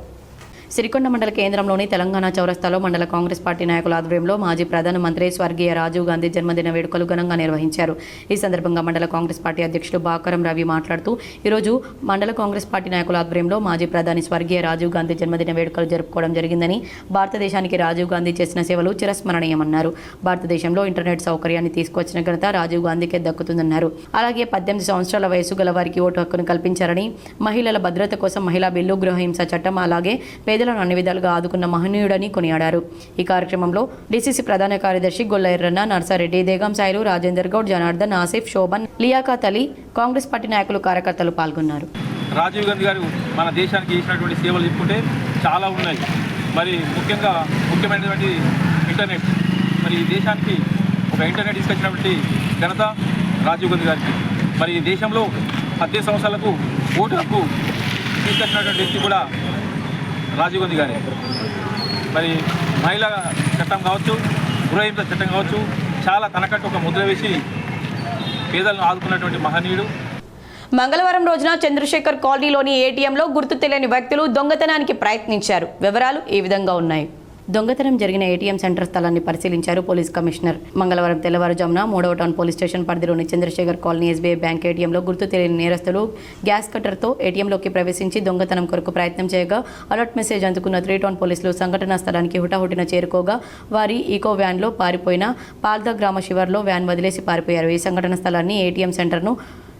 సిరికొండ మండల కేంద్రంలోని తెలంగాణ చౌరస్తాలో మండల కాంగ్రెస్ పార్టీ నాయకుల ఆధ్వర్యంలో మాజీ ప్రధానమంత్రి స్వర్గీయ రాజీవ్ గాంధీ జన్మదిన వేడుకలు ఘనంగా నిర్వహించారు. ఈ సందర్భంగా మండల కాంగ్రెస్ పార్టీ అధ్యక్షుడు బాకరం రవి మాట్లాడుతూ, ఈరోజు మండల కాంగ్రెస్ పార్టీ నాయకుల ఆధ్వర్యంలో మాజీ ప్రధాని స్వర్గీయ రాజీవ్ గాంధీ జన్మదిన వేడుకలు జరుపుకోవడం జరిగిందని, భారతదేశానికి రాజీవ్ గాంధీ చేసిన సేవలు చిరస్మరణీయమన్నారు. భారతదేశంలో ఇంటర్నెట్ సౌకర్యాన్ని తీసుకొచ్చిన ఘనత రాజీవ్ గాంధీకే దక్కుతుందన్నారు. అలాగే 18 సంవత్సరాల వయసు గల వారికి ఓటు హక్కును కల్పించారని, మహిళల భద్రత కోసం మహిళా బిల్లు, గృహహింస చట్టం, అలాగే పేదలను అన్ని విధాలుగా ఆదుకున్న మహనీయుడని కొనియాడారు. ఈ కార్యక్రమంలో డిసిసి ప్రధాన కార్యదర్శి గొల్ల ఎర్రన్న, నర్సారెడ్డి, దేగం సాయిలు, రాజేందర్ గౌడ్, జనార్దన్, ఆసిఫ్, శోభన్, లియాఖత్ అలీ, కాంగ్రెస్ పార్టీ నాయకులు, కార్యకర్తలు పాల్గొన్నారు. రాజీవ్ గాంధీ గారు మన దేశానికి చేసినటువంటి సేవలు చెప్పుకుంటే చాలా ఉన్నాయి. మరి ముఖ్యమైనటువంటి ఇంటర్నెట్, మరి ఈ దేశానికి ఒక ఇంటర్నెట్ తీసుకొచ్చినటువంటి ఘనత రాజీవ్ గాంధీ గారికి. మరి ఈ దేశంలో 18 సంవత్సరాలకు ఓటు హక్కు తీసుకొచ్చినటువంటి వ్యక్తి కూడా రాజీవ్ గాంధీ గారే. మరి మహిళా చట్టం కావచ్చు, గృహహింస చట్టం కావచ్చు, చాలా తనకంటూ ఒక ముద్ర వేసి పేదలను ఆదుకున్నటువంటి మహనీయుడు. మంగళవారం రోజున చంద్రశేఖర్ కాలనీలోని ఏటీఎంలో గుర్తు తెలియని వ్యక్తులు దొంగతనానికి ప్రయత్నించారు. వివరాలు ఈ విధంగా ఉన్నాయి. దొంగతనం జరిగిన ఏటీఎం సెంటర్ స్థలాన్ని పరిశీలించారు పోలీస్ కమిషనర్. మంగళవారం తెల్లవారుజామున 3వ టౌన్ పోలీస్ స్టేషన్ పరిధిలోని చంద్రశేఖర్ కాలనీ ఎస్బీఐ బ్యాంక్ ఏటీఎంలో గుర్తు తెలియని నేరస్తులు గ్యాస్ కట్టర్తో ఏటీఎంలోకి ప్రవేశించి దొంగతనం కొరకు ప్రయత్నం చేయగా అలర్ట్ మెసేజ్ అందుకున్న 3 టౌన్ పోలీసులు సంఘటనా స్థలానికి హుటాహుటిన చేరుకోగా వారి ఈకో వ్యాన్లో పారిపోయిన పాల్దా గ్రామ శివార్లో వ్యాన్ వదిలేసి పారిపోయారు. ఈ సంఘటన స్థలాన్ని ఏటీఎం సెంటర్ను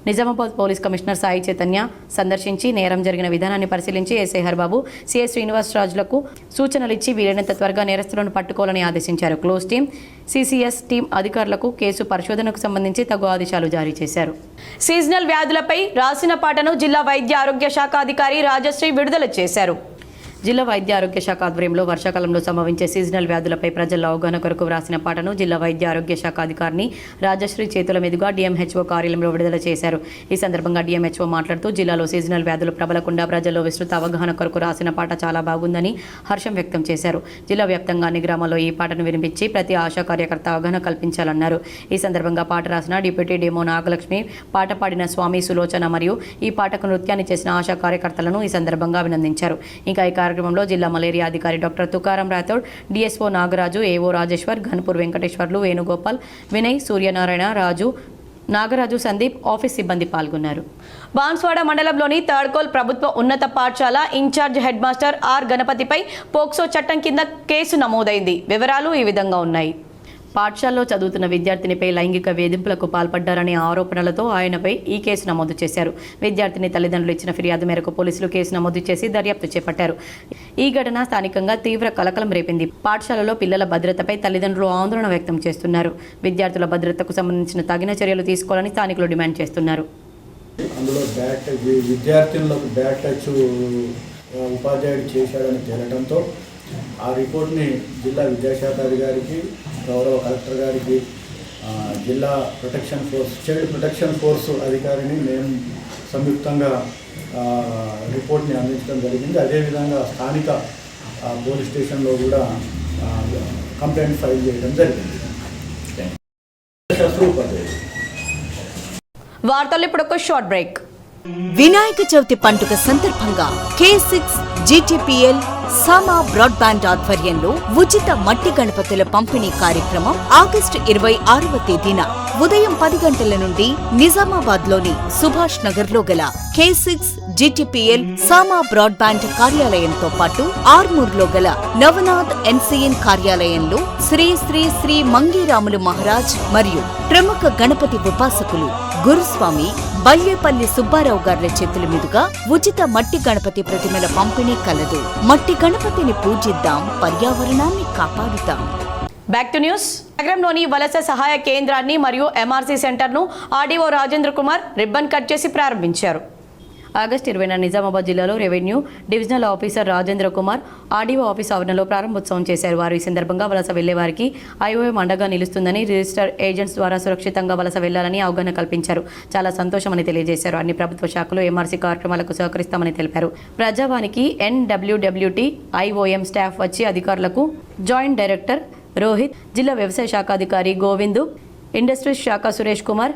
నిజామాబాద్ పోలీస్ కమిషనర్ సాయి చైతన్య సందర్శించి నేరం జరిగిన విధానాన్ని పరిశీలించి ఎస్ఐ హర్బాబు, సిఐ శ్రీనివాస్ రాజులకు సూచనలు ఇచ్చి వీలైనంత త్వరగా నేరస్తులను పట్టుకోవాలని ఆదేశించారు. క్లోజ్ టీం, సిసిఎస్ టీం అధికారులకు కేసు పరిశోధనకు సంబంధించి తగు ఆదేశాలు జారీ చేశారు. సీజనల్ వ్యాధులపై రాసిన పాటను జిల్లా వైద్య ఆరోగ్య శాఖ అధికారి రాజశ్రీ విడుదల చేశారు. జిల్లా వైద్య ఆరోగ్య శాఖ ఆధ్వర్యంలో వర్షాకాలంలో సంభవించే సీజనల్ వ్యాధులపై ప్రజల అవగాహన కొరకు వ్రాసిన పాటను జిల్లా వైద్య ఆరోగ్య శాఖ అధికారిని రాజశ్రీ చేతుల మీదుగా డిఎంహెచ్ఓ కార్యాలయంలో విడుదల చేశారు. ఈ సందర్భంగా డిఎంహెచ్ఓ మాట్లాడుతూ జిల్లాలో సీజనల్ వ్యాధులు ప్రబలకుండా ప్రజల్లో విస్తృత అవగాహన కొరకు రాసిన పాట చాలా బాగుందని హర్షం వ్యక్తం చేశారు. జిల్లా వ్యాప్తంగా అన్ని గ్రామాల్లో ఈ పాటను వినిపించి ప్రతి ఆశా కార్యకర్త అవగాహన కల్పించాలన్నారు. ఈ సందర్భంగా పాట రాసిన డిప్యూటీ డీఎంఓ నాగలక్ష్మి, పాట పాడిన స్వామి సులోచన మరియు ఈ పాటకు నృత్యాన్ని చేసిన ఆశా కార్యకర్తలను ఈ సందర్భంగా అభినందించారు. ఇంకా ఈ కార్యక్రమంలో జిల్లా మలేరియా అధికారి doctor Tukaram Rathod, DSO Nagaraju, AO Rajeshwar, Ghanpur Venkateshwarlu, Venugopal, Vinay, Suryanarayana, Raju, Nagaraju, Sandeep, office సిబ్బంది పాల్గొన్నారు. బాన్స్వాడ మండలంలోని థర్డ్కోల్ ప్రభుత్వ ఉన్నత పాఠశాల ఇన్ఛార్జ్ హెడ్ మాస్టర్ ఆర్ గణపతిపై పోక్సో చట్టం కింద కేసు నమోదైంది. వివరాలు ఈ విధంగా ఉన్నాయి. పాఠశాలలో చదువుతున్న విద్యార్థినిపై లైంగిక వేధింపులకు పాల్పడ్డారనే ఆరోపణలతో ఆయనపై ఈ కేసు నమోదు చేశారు. విద్యార్థిని తల్లిదండ్రులు ఇచ్చిన ఫిర్యాదు మేరకు పోలీసులు కేసు నమోదు చేసి దర్యాప్తు చేపట్టారు. ఈ ఘటన స్థానికంగా తీవ్ర కలకలం రేపింది. పాఠశాలలో పిల్లల భద్రతపై తల్లిదండ్రులు ఆందోళన వ్యక్తం చేస్తున్నారు. విద్యార్థుల భద్రతకు సంబంధించిన తగిన చర్యలు తీసుకోవాలని స్థానికులు డిమాండ్ చేస్తున్నారు. అందులో విద్యార్థులకు బ్యాడ్ టచ్ ఉపాధ్యాయుడు చేశాడని తేలడంతో ఆ రిపోర్ట్ని జిల్లా విద్యాశాఖ అధికారికి, గౌరవ కలెక్టర్ గారికి, జిల్లా protection force, child protection force అధికారిని మేము సంయుక్తంగా రిపోర్ట్ని అందించడం జరిగింది. అదేవిధంగా స్థానిక పోలీస్ స్టేషన్లో కూడా కంప్లైంట్ ఫైల్ చేయడం జరిగింది. వార్తలు ఇప్పుడు ఒక షార్ట్ బ్రేక్. వినాయక చవితి పండుగ సందర్భంగా K6 GTPL సామా బ్రాడ్బ్యాండ్ ఆధ్వర్యంలో ఉచిత మట్టి గణపతుల పంపిణీ కార్యక్రమం ఆగస్టు 26వ తేదీన ఉదయం 10 గంటల నుండి నిజామాబాద్ లోని సుభాష్ నగర్ లో గల K6 GTPL సామా బ్రాడ్బ్యాండ్ కార్యాలయంతో పాటు ఆర్మూర్లో గల నవనాథ్ NCN కార్యాలయంలో శ్రీ శ్రీ శ్రీ మంగీరాములు మహారాజ్ మరియు ప్రముఖ గణపతి ఉపాసకులు గురుస్వామి బల్యేపల్లి సుబ్బారావు గార్ల చేతుల మీదుగా ఉచిత మట్టి గణపతి ప్రతిమల పంపిణీ కలదు. మట్టి గణపతిని పూజిద్దాం, పర్యావరణాన్ని కాపాడుతాం. Back to news. నగరంలోని వలస సహాయ కేంద్రాన్ని మరియు MRC సెంటర్ను RDO Rajendra Kumar ribbon cut చేసి ప్రారంభించారు. ఆగస్టు 20న నిజామాబాద్ జిల్లాలో revenue divisional officer Rajendra Kumar RDO office ఆవరణలో ప్రారంభోత్సవం చేశారు. వారు ఈ సందర్భంగా వలస వెళ్లే వారికి IOM అండగా నిలుస్తుందని, రిజిస్టర్ ఏజెంట్స్ ద్వారా సురక్షితంగా వలస వెళ్లాలని అవగాహన కల్పించారు. చాలా సంతోషమని తెలియజేశారు. అన్ని ప్రభుత్వ శాఖలు MRC కార్యక్రమాలకు సహకరిస్తామని తెలిపారు. ప్రజావానికి NWWT IOM స్టాఫ్ వచ్చి అధికారులకు జాయింట్ డైరెక్టర్ రోహిత్, జిల్లా వ్యవసాయ శాఖ అధికారి గోవిందు, ఇండస్ట్రీస్ శాఖ సురేష్ కుమార్,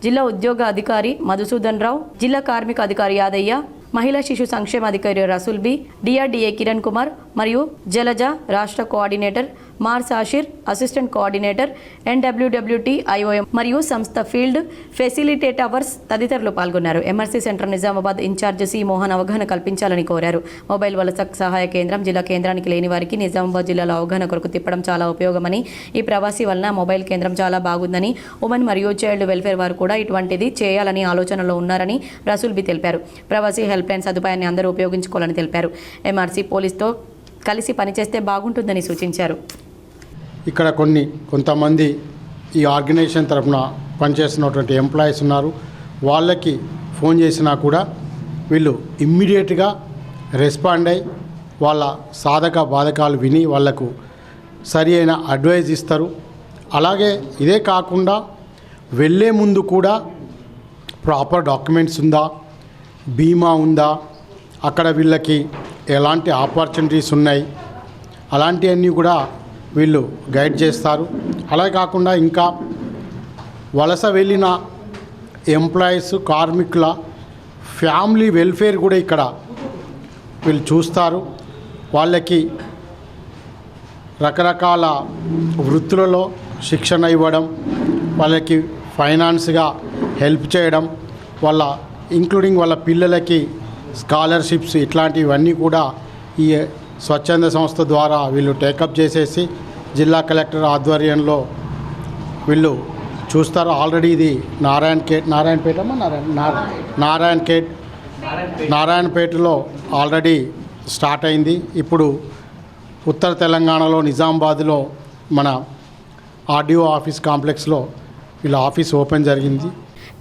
జిల్లా ఉద్యోగ అధికారి మధుసూదన్ రావు, జిల్లా కార్మిక అధికారి యాదయ్య, మహిళా శిశు సంక్షేమ అధికారి రసూల్ బి, DRDA కిరణ్ కుమార్ మరియు జలజ, రాష్ట్ర కోఆర్డినేటర్ మార్ సాషిర్, అసిస్టెంట్ కోఆర్డినేటర్ NWWT IOM మరియు సంస్థ ఫీల్డ్ ఫెసిలిటేటర్స్ తదితరులు పాల్గొన్నారు. MRC centre Nizamabad incharge C Mohan అవగాహన కల్పించాలని కోరారు. మొబైల్ వలస సహాయ కేంద్రం జిల్లా కేంద్రానికి లేని వారికి నిజామాబాద్ జిల్లాలో అవగాహన కొరకు తిప్పడం చాలా ఉపయోగమని, ఈ ప్రవాసీ వలన మొబైల్ కేంద్రం చాలా బాగుందని, ఉమెన్ మరియు చైల్డ్ వెల్ఫేర్ వారు కూడా ఇటువంటిది చేయాలని ఆలోచనలో ఉన్నారని రసూల్ బి తెలిపారు. ప్రవాసీ హెల్ప్ లైన్ సదుపాయాన్ని అందరూ ఉపయోగించుకోవాలని తెలిపారు. MRC పోలీస్తో కలిసి పనిచేస్తే బాగుంటుందని సూచించారు. ఇక్కడ కొంతమంది ఈ ఆర్గనైజేషన్ తరఫున పనిచేస్తున్నటువంటి ఎంప్లాయీస్ ఉన్నారు. వాళ్ళకి ఫోన్ చేసినా కూడా వీళ్ళు ఇమ్మీడియట్గా రెస్పాండ్ అయ్యి వాళ్ళ సాధక బాధకాలు విని వాళ్లకు సరి అయిన అడ్వైజ్ ఇస్తారు. అలాగే ఇదే కాకుండా వెళ్ళే ముందు కూడా ప్రాపర్ డాక్యుమెంట్స్ ఉందా, బీమా ఉందా, అక్కడ వీళ్ళకి ఎలాంటి ఆపర్చునిటీస్ ఉన్నాయి, అలాంటివన్నీ కూడా వీళ్ళు గైడ్ చేస్తారు. అలా కాకుండా ఇంకా వలస వెళ్ళిన ఎంప్లాయీస్, కార్మికుల ఫ్యామిలీ వెల్ఫేర్ కూడా ఇక్కడ వీళ్ళు చూస్తారు. వాళ్ళకి రకరకాల వృత్తులలో శిక్షణ ఇవ్వడం, వాళ్ళకి ఫైనాన్స్గా హెల్ప్ చేయడం, వాళ్ళ ఇంక్లూడింగ్ వాళ్ళ పిల్లలకి స్కాలర్షిప్స్ ఇట్లాంటివన్నీ కూడా ఈ స్వచ్ఛంద సంస్థ ద్వారా వీళ్ళు టేకప్ చేసేసి జిల్లా కలెక్టర్ ఆధ్వర్యంలో వీళ్ళు చూస్తారు. ఆల్రెడీ ఇది నారాయణపేటలో ఆల్రెడీ స్టార్ట్ అయింది. ఇప్పుడు ఉత్తర తెలంగాణలో నిజామాబాద్లో మన ఆర్డీఓ ఆఫీస్ కాంప్లెక్స్లో వీళ్ళ ఆఫీస్ ఓపెన్ జరిగింది.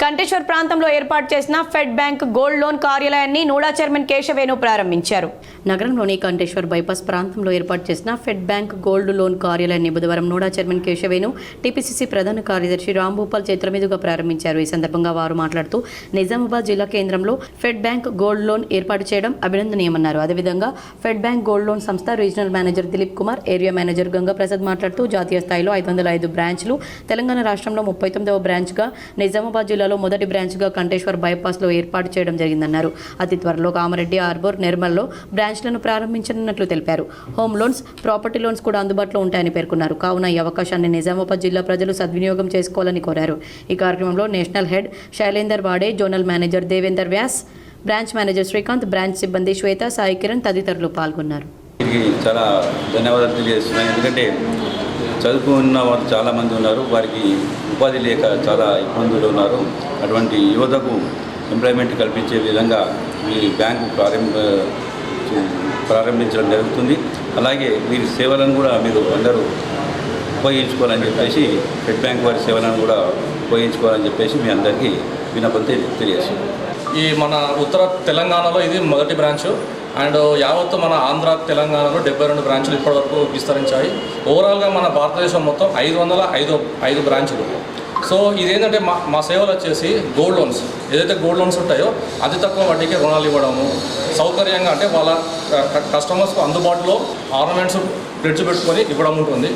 కంటేశ్వర్ ప్రాంతంలో ఏర్పాటు చేసిన ఫెడ్ బ్యాంక్ గోల్డ్ లోన్ కార్యాలయాన్ని నూడా చైర్మన్ కేశవేణు ప్రారంభించారు. నగరంలోని కంటేశ్వర్ బైపాస్ ప్రాంతంలో ఏర్పాటు చేసిన ఫెడ్ బ్యాంక్ గోల్డ్ లోన్ కార్యాలయాన్ని బుధవారం నోడా చైర్మన్ కేశవేను టీపీసీసీ ప్రధాన కార్యదర్శి రాంభూపాల్ చేతుల మీదుగా ప్రారంభించారు. ఈ సందర్భంగా వారు మాట్లాడుతూ నిజామాబాద్ జిల్లా కేంద్రంలో ఫెడ్ బ్యాంక్ గోల్డ్ లోన్ ఏర్పాటు చేయడం అభినందనీయమన్నారు. అదేవిధంగా ఫెడ్ బ్యాంక్ గోల్డ్ లోన్ సంస్థ regional manager Dilip Kumar, area manager Ganga Prasad మాట్లాడుతూ జాతీయ స్థాయిలో 505 బ్రాంచ్లు, తెలంగాణ రాష్ట్రంలో 39వ బ్రాంచ్గా, నిజామాబాద్ జిల్లాలో మొదటి బ్రాంచ్గా కంటేశ్వర్ బైపాస్లో ఏర్పాటు చేయడం జరిగిందన్నారు. అతి త్వరలో కామారెడ్డి, ఆర్బోర్, నిర్మల్లో బ్రాంచ్లను ప్రారంభించనున్నట్లు తెలిపారు. హోమ్ లోన్స్, ప్రాపర్టీ లోన్స్ కూడా అందుబాటులో ఉంటాయని పేర్కొన్నారు. కావున ఈ అవకాశాన్ని నిజామాబాద్ జిల్లా ప్రజలు సద్వినియోగం చేసుకోవాలని కోరారు. ఈ కార్యక్రమంలో national head Shailender Wade, zonal manager Devender Vyas, branch manager Srikanth, branch సిబ్బంది శ్వేత, సాయి కిరణ్ తదితరులు పాల్గొన్నారు. చాలా ధన్యవాదాలు తెలియజేస్తున్నాను. ఎందుకంటే చదువుకున్న వారు చాలామంది ఉన్నారు, వారికి ఉపాధి లేక చాలా ఇబ్బందులు ఉన్నారు. అటువంటి యువతకు ఎంప్లాయ్మెంట్ కల్పించే విధంగా ఈ బ్యాంకు ప్రారంభించడం జరుగుతుంది. అలాగే వీరి సేవలను కూడా మీరు అందరూ ఉపయోగించుకోవాలని చెప్పేసి, ఫెడ్ బ్యాంక్ వారి సేవలను కూడా ఉపయోగించుకోవాలని చెప్పేసి మీ అందరికీ విన్నపం తెలియజేస్తుంది. ఈ మన ఉత్తర తెలంగాణలో ఇది మొదటి బ్రాంచ్ అండ్ యావత్తు మన ఆంధ్ర తెలంగాణలో 72 బ్రాంచులు ఇప్పటివరకు విస్తరించాయి. ఓవరాల్గా మన భారతదేశం మొత్తం 505 బ్రాంచులు. సో ఇదేంటంటే మా సేవలు వచ్చేసి గోల్డ్ లోన్స్, ఏదైతే గోల్డ్ లోన్స్ ఉంటాయో అతి తక్కువ వడ్డీకి రుణాలు ఇవ్వడము, సౌకర్యంగా అంటే వాళ్ళ కస్టమర్స్కు అందుబాటులో ఆర్నమెంట్స్ ఫ్రిడ్జ్ పెట్టుకొని ఇవ్వడం ఉంటుంది.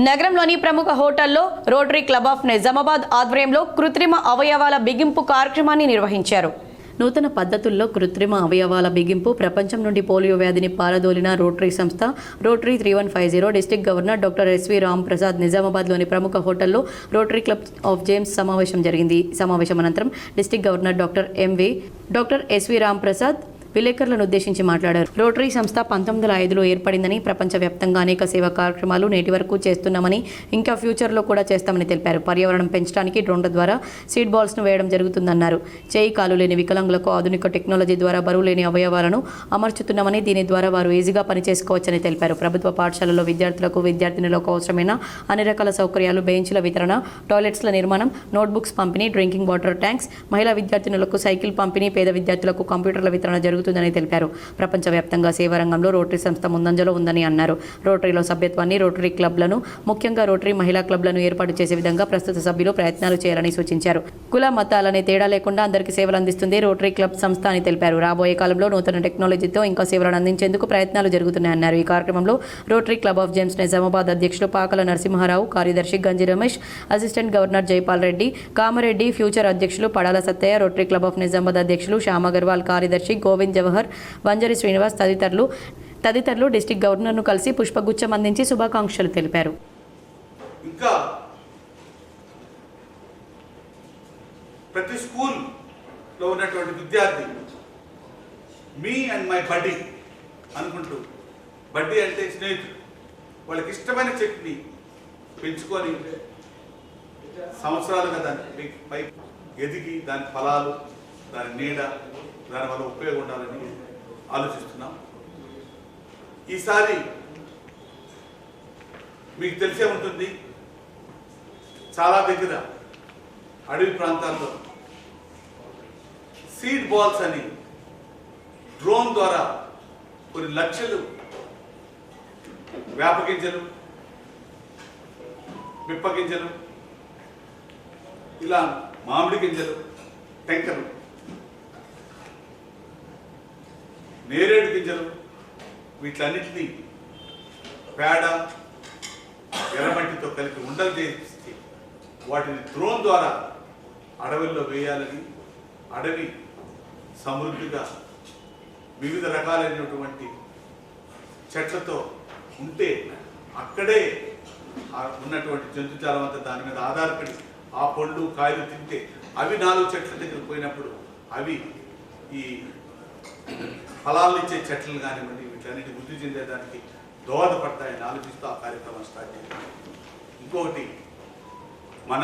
నగరంలోని ప్రముఖ హోటల్లో రోటరీ క్లబ్ ఆఫ్ నిజామాబాద్ ఆధ్వర్యంలో కృత్రిమ అవయవాల బిగింపు కార్యక్రమాన్ని నిర్వహించారు. నూతన పద్ధతుల్లో కృత్రిమ అవయవాల బిగింపు ప్రపంచం నుండి పోలియో వ్యాధిని పారదోలిన రోటరీ సంస్థ Rotary 3150 district governor doctor SV Ram Prasad నిజామాబాద్లోని ప్రముఖ హోటల్లో రోటరీ క్లబ్ ఆఫ్ జేమ్స్ సమావేశం జరిగింది. సమావేశం అనంతరం district governor doctor SV Ram Prasad విలేకరులను ఉద్దేశించి మాట్లాడారు. రోటరీ సంస్థ 1905లో ఏర్పడిందని, ప్రపంచవ్యాప్తంగా అనేక సేవా కార్యక్రమాలు నేటి వరకు చేస్తున్నామని, ఇంకా ఫ్యూచర్లో కూడా చేస్తామని తెలిపారు. పర్యావరణం పెంచడానికి డ్రోన్ల ద్వారా సీడ్ బాల్స్ను వేయడం జరుగుతుందన్నారు. చేయి కాలు లేని వికలాంగులకు ఆధునిక టెక్నాలజీ ద్వారా బరువు లేని అవయవాలను అమర్చుతున్నామని, దీని ద్వారా వారు ఈజీగా పనిచేసుకోవచ్చని తెలిపారు. ప్రభుత్వ పాఠశాలల్లో విద్యార్థులకు, విద్యార్థినులకు అవసరమైన అన్ని రకాల సౌకర్యాలు, బెంచ్ల వితరణ, టాయిలెట్స్ల నిర్మాణం, నోట్బుక్స్ పంపిణీ, డ్రింకింగ్ వాటర్ ట్యాంక్స్, మహిళా విద్యార్థినులకు సైకిల్ పంపిణీ, పేద విద్యార్థులకు కంప్యూటర్ల వితరణ జరుగుతుందని తెలిపారు. ప్రపంచవ్యాప్తంగా సేవా రంగంలో రోటరీ సంస్థ ముందంజలో ఉందని అన్నారు. రోటరీలో సభ్యత్వాన్ని, రోటరీ క్లబ్లను, ముఖ్యంగా రోటరీ మహిళా క్లబ్లను ఏర్పాటు చేసే విధంగా ప్రస్తుత సభ్యులు ప్రయత్నాలు చేయాలని సూచించారు. కుల మతాలనే తేడా లేకుండా అందరికీ సేవలు అందిస్తుంది రోటరీ క్లబ్ సంస్థ అని తెలిపారు. రాబోయే కాలంలో నూతన టెక్నాలజీతో ఇంకా సేవలను అందించేందుకు ప్రయత్నాలు జరుగుతున్నాయన్నారు. ఈ కార్యక్రమంలో Rotary Club of James Nizamabad అధ్యక్షులు పాకల నరసింహారావు, కార్యదర్శి Ganji Ramesh, assistant governor Jaipal Reddy, Kamareddy future అధ్యక్షులు Padala Sattaiah, Rotary Club of Nizamabad అధ్యక్షులు శ్యామ్ అగర్వాల్, కార్యదర్శి గోవింద్ జవహర్, వంజరి శ్రీనివాస్ తదితరులు డిస్ట్రిక్ట్ గవర్నర్ను కలిసి పుష్పగుచ్చం అందించి శుభాకాంక్షలు తెలిపారు. ఇంకా ప్రతి స్కూల్లో ఉన్నటువంటి విద్యార్థి మీ అండ్ మై బడ్డీ అనుకుంటూ, బడ్డీ అంటే స్నేహితుడు, వాళ్ళకి ఇష్టమైన చెట్టుని పెంచుకొని సంవత్సరాలుగా దాని పై ఎదిగి దాని ఫలాలు, దాని నీడ, దానివల్ల ఉపయోగం ఉండాలని ఆలోచిస్తున్నాం. ఈసారి మీకు తెలిసే ఉంటుంది, చాలా దగ్గర అడవి ప్రాంతాల్లో సీడ్ బాల్స్ అని డ్రోన్ ద్వారా కొన్ని లక్షలు వేప గింజలు, మిప్ప గింజలు, ఇలా మామిడి గింజలు, టెంకలు, నేరేడు గింజలు, వీటన్నిటినీ పేడ, ఎర్రమట్టితో కలిపి ఉండలు చేసి వాటిని డ్రోన్ ద్వారా అడవుల్లో వేయాలని, అడవి సమృద్ధిగా వివిధ రకాలైనటువంటి చెట్లతో ఉంటే అక్కడే ఉన్నటువంటి జంతుజాలం అంతా దాని మీద ఆధారపడి ఆ పండ్లు కాయలు తింటే అవి 4 చెట్ల దగ్గరికి పోయినప్పుడు అవి ఈ ఫలాలు ఇచ్చే చెట్లను కానివ్వండి వీటన్నిటి వృద్ధి చెందేదానికి దోహదపడతాయని ఆలోచిస్తూ ఆ కార్యక్రమం స్టార్ట్ చేయాలి. ఇంకొకటి, మన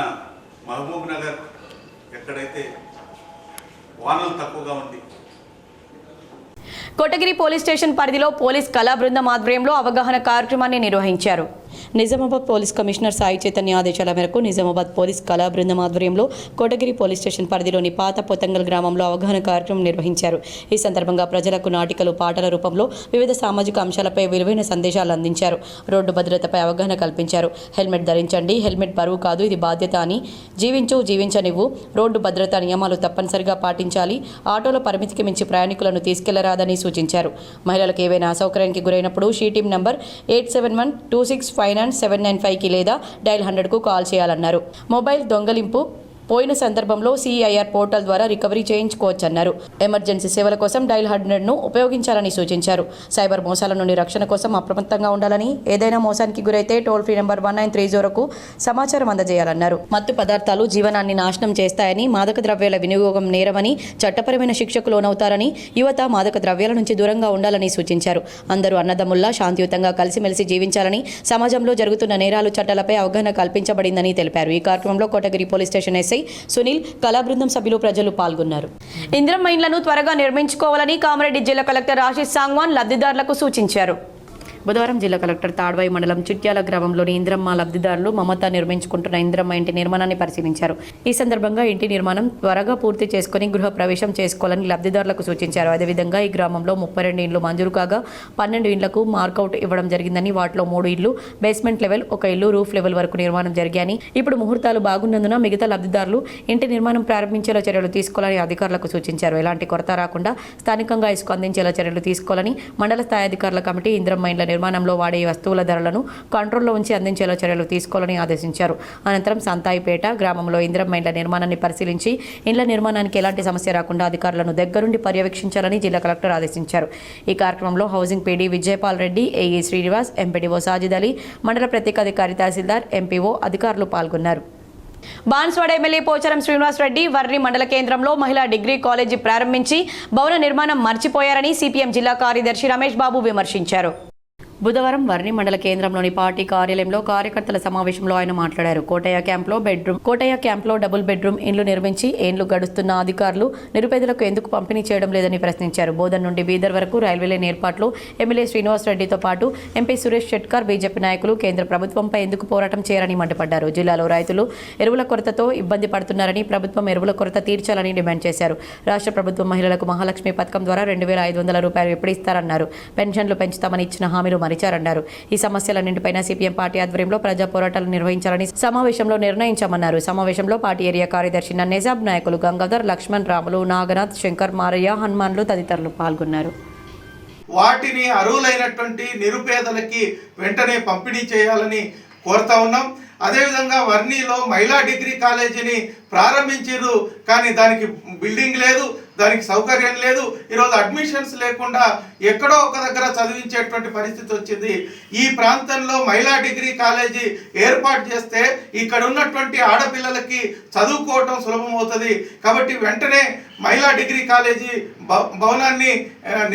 మహబూబ్ నగర్ ఎక్కడైతే వానలు తక్కువగా ఉంది, కోటగిరి పోలీస్ స్టేషన్ పరిధిలో పోలీస్ కళా బృందం ఆధ్వర్యంలో అవగాహన కార్యక్రమాన్ని నిర్వహించారు. నిజామాబాద్ పోలీస్ కమిషనర్ సాయి చైతన్య ఆదేశాల మేరకు నిజామాబాద్ పోలీస్ కళా బృందం ఆధ్వర్యంలో కోటగిరి పోలీస్ స్టేషన్ పరిధిలోని పాత పొతంగల్ గ్రామంలో అవగాహన కార్యక్రమం నిర్వహించారు. ఈ సందర్భంగా ప్రజలకు నాటికలు, పాటల రూపంలో వివిధ సామాజిక అంశాలపై విలువైన సందేశాలు అందించారు. రోడ్డు భద్రతపై అవగాహన కల్పించారు. హెల్మెట్ ధరించండి, హెల్మెట్ బరువు కాదు, ఇది బాధ్యత అని, జీవించనివ్వు, రోడ్డు భద్రతా నియమాలు తప్పనిసరిగా పాటించాలి, ఆటోల పరిమితికి మించి ప్రయాణికులను తీసుకెళ్లరాదని సూచించారు. మహిళలకు ఏవైనా అసౌకర్యానికి గురైనప్పుడు షీ టీమ్ నంబర్ 8712699795కి లేదా డయల్ 100కు కాల్ చేయాలన్నారు. మొబైల్ దొంగలింపు పోయిన సందర్భంలో CIR పోర్టల్ ద్వారా రికవరీ చేయించుకోవచ్చన్నారు. ఎమర్జెన్సీ సేవల కోసం డయల్ 100ను ఉపయోగించాలని సూచించారు. సైబర్ మోసాల నుండి రక్షణ కోసం అప్రమత్తంగా ఉండాలని, ఏదైనా మోసానికి గురైతే టోల్ ఫ్రీ నంబర్ 1930కు సమాచారం అందజేయాలన్నారు. మత్తు పదార్థాలు జీవనాన్ని నాశనం చేస్తాయని, మాదక ద్రవ్యాల వినియోగం నేరమని, చట్టపరమైన శిక్షకు లోనవుతారని, యువత మాదక ద్రవ్యాల నుంచి దూరంగా ఉండాలని సూచించారు. అందరూ అన్నదమ్ముల్లా శాంతియుతంగా కలిసిమెలిసి జీవించాలని, సమాజంలో జరుగుతున్న నేరాలు, చట్టాలపై అవగాహన కల్పించబడిందని తెలిపారు. ఈ కార్యక్రమంలో Kotagiri police station SI Sunil, కళా బృందం సభ్యులు, ప్రజలు పాల్గొన్నారు. ఇందిరమ్మ ఇండ్లను త్వరగా నిర్మించుకోవాలని కామారెడ్డి జిల్లా కలెక్టర్ ఆశీష్ సాంగ్వాన్ లబ్ధిదారులకు సూచించారు. బుధవారం జిల్లా కలెక్టర్ తాడ్వాయి మండలం చిట్యాల గ్రామంలోని ఇంద్రమ్మ లబ్ధిదారులు మమత నిర్మించుకుంటున్న ఇంద్రమ్మ ఇంటి నిర్మాణాన్ని పరిశీలించారు. ఈ సందర్భంగా ఇంటి నిర్మాణం త్వరగా పూర్తి చేసుకుని గృహ ప్రవేశం చేసుకోవాలని లబ్ధిదారులకు సూచించారు. అదేవిధంగా ఈ గ్రామంలో 32 ఇండ్లు మంజూరు కాగా 12 ఇండ్లకు మార్కౌట్ ఇవ్వడం జరిగిందని, వాటిలో 3 ఇళ్లు బేస్మెంట్ లెవెల్, 1 ఇల్లు రూఫ్ లెవెల్ వరకు నిర్మాణం జరిగాయని, ఇప్పుడు ముహూర్తాలు బాగున్నందున మిగతా లబ్ధిదారులు ఇంటి నిర్మాణం ప్రారంభించేలా చర్యలు తీసుకోవాలని అధికారులకు సూచించారు. ఎలాంటి కొరత రాకుండా స్థానికంగా ఇసుక అందించేలా చర్యలు తీసుకోవాలని మండల స్థాయి అధికారుల కమిటీ ఇంద్రమ్మ ఇండ్ల నిర్మాణంలో వాడే వస్తువుల ధరలను కంట్రోల్లో ఉంచి అందించేలా చర్యలు తీసుకోవాలని ఆదేశించారు. అనంతరం సంతాయిపేట గ్రామంలో ఇంద్రమ్మ ఇండ్ల నిర్మాణాన్ని పరిశీలించి ఇండ్ల నిర్మాణానికి ఎలాంటి సమస్య రాకుండా అధికారులను దగ్గరుండి పర్యవేక్షించాలని జిల్లా కలెక్టర్ ఆదేశించారు. ఈ కార్యక్రమంలో housing PD Vijaypal Reddy, AE Srinivas, MPDO Sajid Ali, మండల ప్రత్యేక అధికారి తహసీల్దార్, MPO అధికారులు పాల్గొన్నారు. బాన్స్వాడ ఎమ్మెల్యే పోచారం శ్రీనివాస్ రెడ్డి వర్రి మండల కేంద్రంలో మహిళా డిగ్రీ కాలేజీ ప్రారంభించి భవన నిర్మాణం మర్చిపోయారని CPM జిల్లా కార్యదర్శి రమేష్ బాబు విమర్శించారు. బుధవారం వర్ని మండల కేంద్రంలోని పార్టీ కార్యాలయంలో కార్యకర్తల సమావేశంలో ఆయన మాట్లాడారు. కోటయ్య క్యాంప్లో డబుల్ బెడ్రూమ్ ఇండ్లు నిర్మించి ఏండ్లు గడుస్తున్న అధికారులు నిరుపేదలకు ఎందుకు పంపిణీ చేయడం లేదని ప్రశ్నించారు. బోధన్ నుండి బీదర్ వరకు రైల్వే లైన్ ఏర్పాట్లు ఎమ్మెల్యే శ్రీనివాస్ రెడ్డితో పాటు MP సురేష్ షెట్కర్, బీజేపీ నాయకులు కేంద్ర ప్రభుత్వంపై ఎందుకు పోరాటం చేయరని మండిపడ్డారు. జిల్లాలో రైతులు ఎరువుల కొరతతో ఇబ్బంది పడుతున్నారని, ప్రభుత్వం ఎరువుల కొరత తీర్చాలని డిమాండ్ చేశారు. రాష్ట్ర ప్రభుత్వం మహిళలకు మహాలక్ష్మి పథకం ద్వారా 2500 రూపాయలు ఎప్పుడు ఇస్తారన్నారు. పెన్షన్లు పెంచుతామని ఇచ్చిన హామీలు మరిచారన్నారు. ఈ సమస్యలన్నింటిపైన CPM పార్టీ ఆధ్వర్యంలో ప్రజా పోరాటాలు నిర్వహించాలని సమావేశంలో నిర్ణయించామన్నారు. సమావేశంలో పార్టీ ఏరియా కార్యదర్శి నన్నేజాబ్, నాయకులు గంగాధర్, లక్ష్మణ్, రాములు, నాగనాథ్, శంకర్, మారయ్య, హనుమాన్లు తదితరులు పాల్గొన్నారు. వాటిని అర్హులైనటువంటి నిరుపేదలకి వెంటనే పంపిణీ చేయాలని కోరుతా ఉన్నాం. అదేవిధంగా వర్ణిలో మహిళా డిగ్రీ కాలేజీని ప్రారంభించారు, కానీ దానికి బిల్డింగ్ లేదు, దానికి సౌకర్యం లేదు. ఈరోజు అడ్మిషన్స్ లేకుండా ఎక్కడో ఒక దగ్గర చదివించేటువంటి పరిస్థితి వచ్చింది. ఈ ప్రాంతంలో మహిళా డిగ్రీ కాలేజీ ఏర్పాటు చేస్తే ఇక్కడ ఉన్నటువంటి ఆడపిల్లలకి చదువుకోవటం సులభమవుతుంది. కాబట్టి వెంటనే మహిళా డిగ్రీ కాలేజీ భవనాన్ని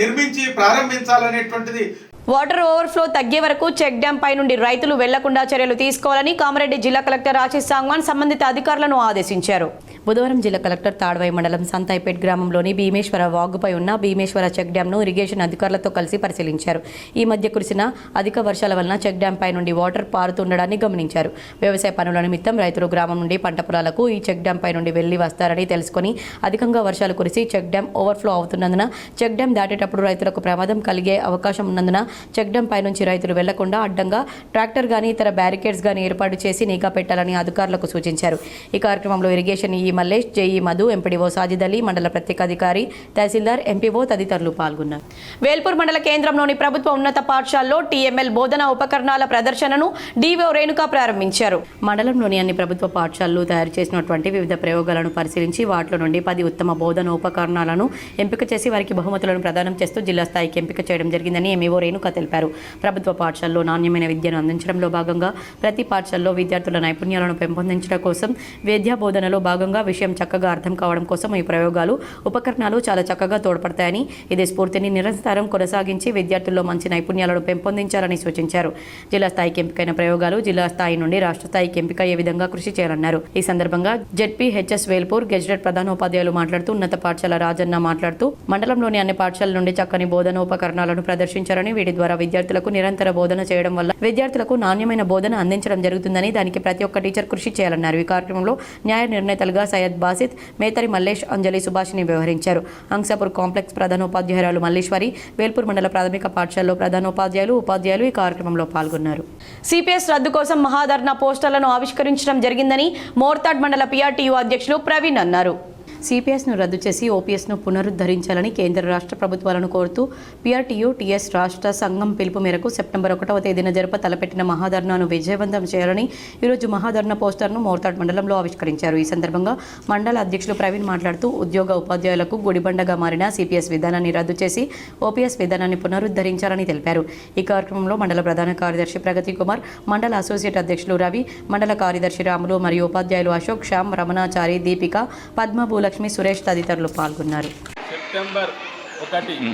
నిర్మించి ప్రారంభించాలనేటువంటిది. వాటర్ ఓవర్ఫ్లో తగ్గే వరకు చెక్ డ్యాం పై నుండి రైతులు వెళ్లకుండా చర్యలు తీసుకోవాలని కామారెడ్డి జిల్లా కలెక్టర్ ఆశీష్ సాంగ్వాన్ సంబంధిత అధికారులను ఆదేశించారు. బుధవారం జిల్లా కలెక్టర్ తాడ్వాయి మండలం సంతాయిపేట్ గ్రామంలోని భీమేశ్వర వాగుపై ఉన్న భీమేశ్వర చెక్ డ్యాంను ఇరిగేషన్ అధికారులతో కలిసి పరిశీలించారు. ఈ మధ్య కురిసిన అధిక వర్షాల వలన చెక్ డ్యాం పై నుండి వాటర్ పారుతుండడాన్ని గమనించారు. వ్యవసాయ పనుల నిమిత్తం రైతులు గ్రామం నుండి పంట పొలాలకు ఈ చెక్ డ్యాం పై నుండి వెళ్లి వస్తారని తెలుసుకుని అధికంగా వర్షాలు కురిసి చెక్ డ్యాం ఓవర్ఫ్లో అవుతున్నందున చెక్ డ్యాం దాటేటప్పుడు రైతులకు ప్రమాదం కలిగే అవకాశం ఉన్నందున చెక్ డ్యాం పై నుంచి రైతులు వెళ్లకుండా అడ్డంగా ట్రాక్టర్ గానీ ఇతర బ్యారికేడ్స్ గానీ ఏర్పాటు చేసి నిఘా పెట్టాలని అధికారులకు సూచించారు. ఈ కార్యక్రమంలో ఇరిగేషన్ ఈ మల్లేష్, జేఈ మధు, MPDO సాజిద్ అలీ, మండల ప్రత్యేక అధికారి తహసీల్దార్, MPO తదితరులు పాల్గొన్నారు. వేల్పూర్ మండల కేంద్రంలోని ప్రభుత్వ ఉన్నత పాఠశాలలో TML బోధనా ఉపకరణాల ప్రదర్శనను DO రేణుక ప్రారంభించారు. మండలంలోని అన్ని ప్రభుత్వ పాఠశాలలు తయారు చేసినటువంటి వివిధ ప్రయోగాలను పరిశీలించి వాటిలో నుండి 10 ఉత్తమ బోధన ఉపకరణాలను ఎంపిక చేసి వారికి బహుమతులను ప్రదానం చేస్తూ జిల్లా స్థాయికి ఎంపిక చేయడం జరిగిందని MEO రేణుక తెలిపారు. ప్రభుత్వ పాఠశాలలో నాణ్యమైన విద్యను అందించడంలో భాగంగా ప్రతి పాఠశాలలో విద్యార్థుల నైపుణ్యాలను పెంపొందించడం కోసం విద్యా బోధనలో భాగంగా విషయం చక్కగా అర్థం కావడం కోసం ఈ ప్రయోగాలు ఉపకరణాలు చాలా చక్కగా తోడ్పడతాయని ఇదే స్ఫూర్తిని నిరంతరం కొనసాగించి విద్యార్థుల్లో మంచి నైపుణ్యాలను పెంపొందించాలని సూచించారు. జిల్లా స్థాయికి ఎంపికైన ప్రయోగాలు జిల్లా స్థాయి నుండి రాష్ట్ర స్థాయికి ఎంపిక అయ్యే విధంగా కృషి చేయాలన్నారు. ఈ సందర్భంగా జెడ్పీహెచ్ఎస్ వేల్పూర్ గెజిటెడ్ ప్రధానోపాధ్యాయులు మాట్లాడుతూ ఉన్నత పాఠశాల రాజన్న మాట్లాడుతూ మండలంలోని అన్ని పాఠశాలల నుండి చక్కని బోధన ఉపకరణాలను ప్రదర్శించారని వీటి ద్వారా విద్యార్థులకు నిరంతర బోధన చేయడం వల్ల విద్యార్థులకు నాణ్యమైన బోధన అందించడం జరుగుతుందని దానికి ప్రతి ఒక్క టీచర్ కృషి చేయాలన్నారు. ఈ కార్యక్రమంలో న్యాయ నిర్ణేతలుగా సయ్యద్ బాసిత్, మేతరి మల్లేష్, అంజలి సుభాషిని వ్యవహరించారు. అంసాపూర్ కాంప్లెక్స్ ప్రధానోపాధ్యాయురాలు మల్లేశ్వరి, వేల్పూర్ మండల ప్రాథమిక పాఠశాలలో ప్రధానోపాధ్యాయులు, ఉపాధ్యాయులు ఈ కార్యక్రమంలో పాల్గొన్నారు. సిపిఎస్ రద్దు కోసం మహాధర్నా పోస్టర్లను ఆవిష్కరించడం జరిగిందని మోర్తాడ్ మండల పిఆర్టీయూ అధ్యక్షులు ప్రవీణ్ అన్నారు. సిపిఎస్ను రద్దు చేసి ఓపీఎస్ను పునరుద్ధరించాలని కేంద్ర రాష్ట్ర ప్రభుత్వాలను కోరుతూ పిఆర్టీయూ టీఎస్ రాష్ట్ర సంఘం పిలుపు మేరకు సెప్టెంబర్ 1వ తేదీన తలపెట్టిన మహాధర్నాను విజయవంతం చేయాలని ఈరోజు మహాధర్నా పోస్టర్ను మోర్తాడ్ మండలంలో ఆవిష్కరించారు. ఈ సందర్భంగా మండల అధ్యక్షులు ప్రవీణ్ మాట్లాడుతూ ఉద్యోగ ఉపాధ్యాయులకు గుడిబండగా మారిన సిపిఎస్ విధానాన్ని రద్దు చేసి ఓపీఎస్ విధానాన్ని పునరుద్ధరించాలని తెలిపారు. ఈ కార్యక్రమంలో మండల ప్రధాన కార్యదర్శి ప్రగతి కుమార్, మండల అసోసియేట్ అధ్యక్షులు రవి, మండల కార్యదర్శి రాములు మరియు ఉపాధ్యాయులు అశోక్, శ్యామ్, రమణాచారి, దీపిక, పద్మ, భూలక్ష్మి, సురేష్ తదితరులు పాల్గొన్నారు. సెప్టెంబర్ 1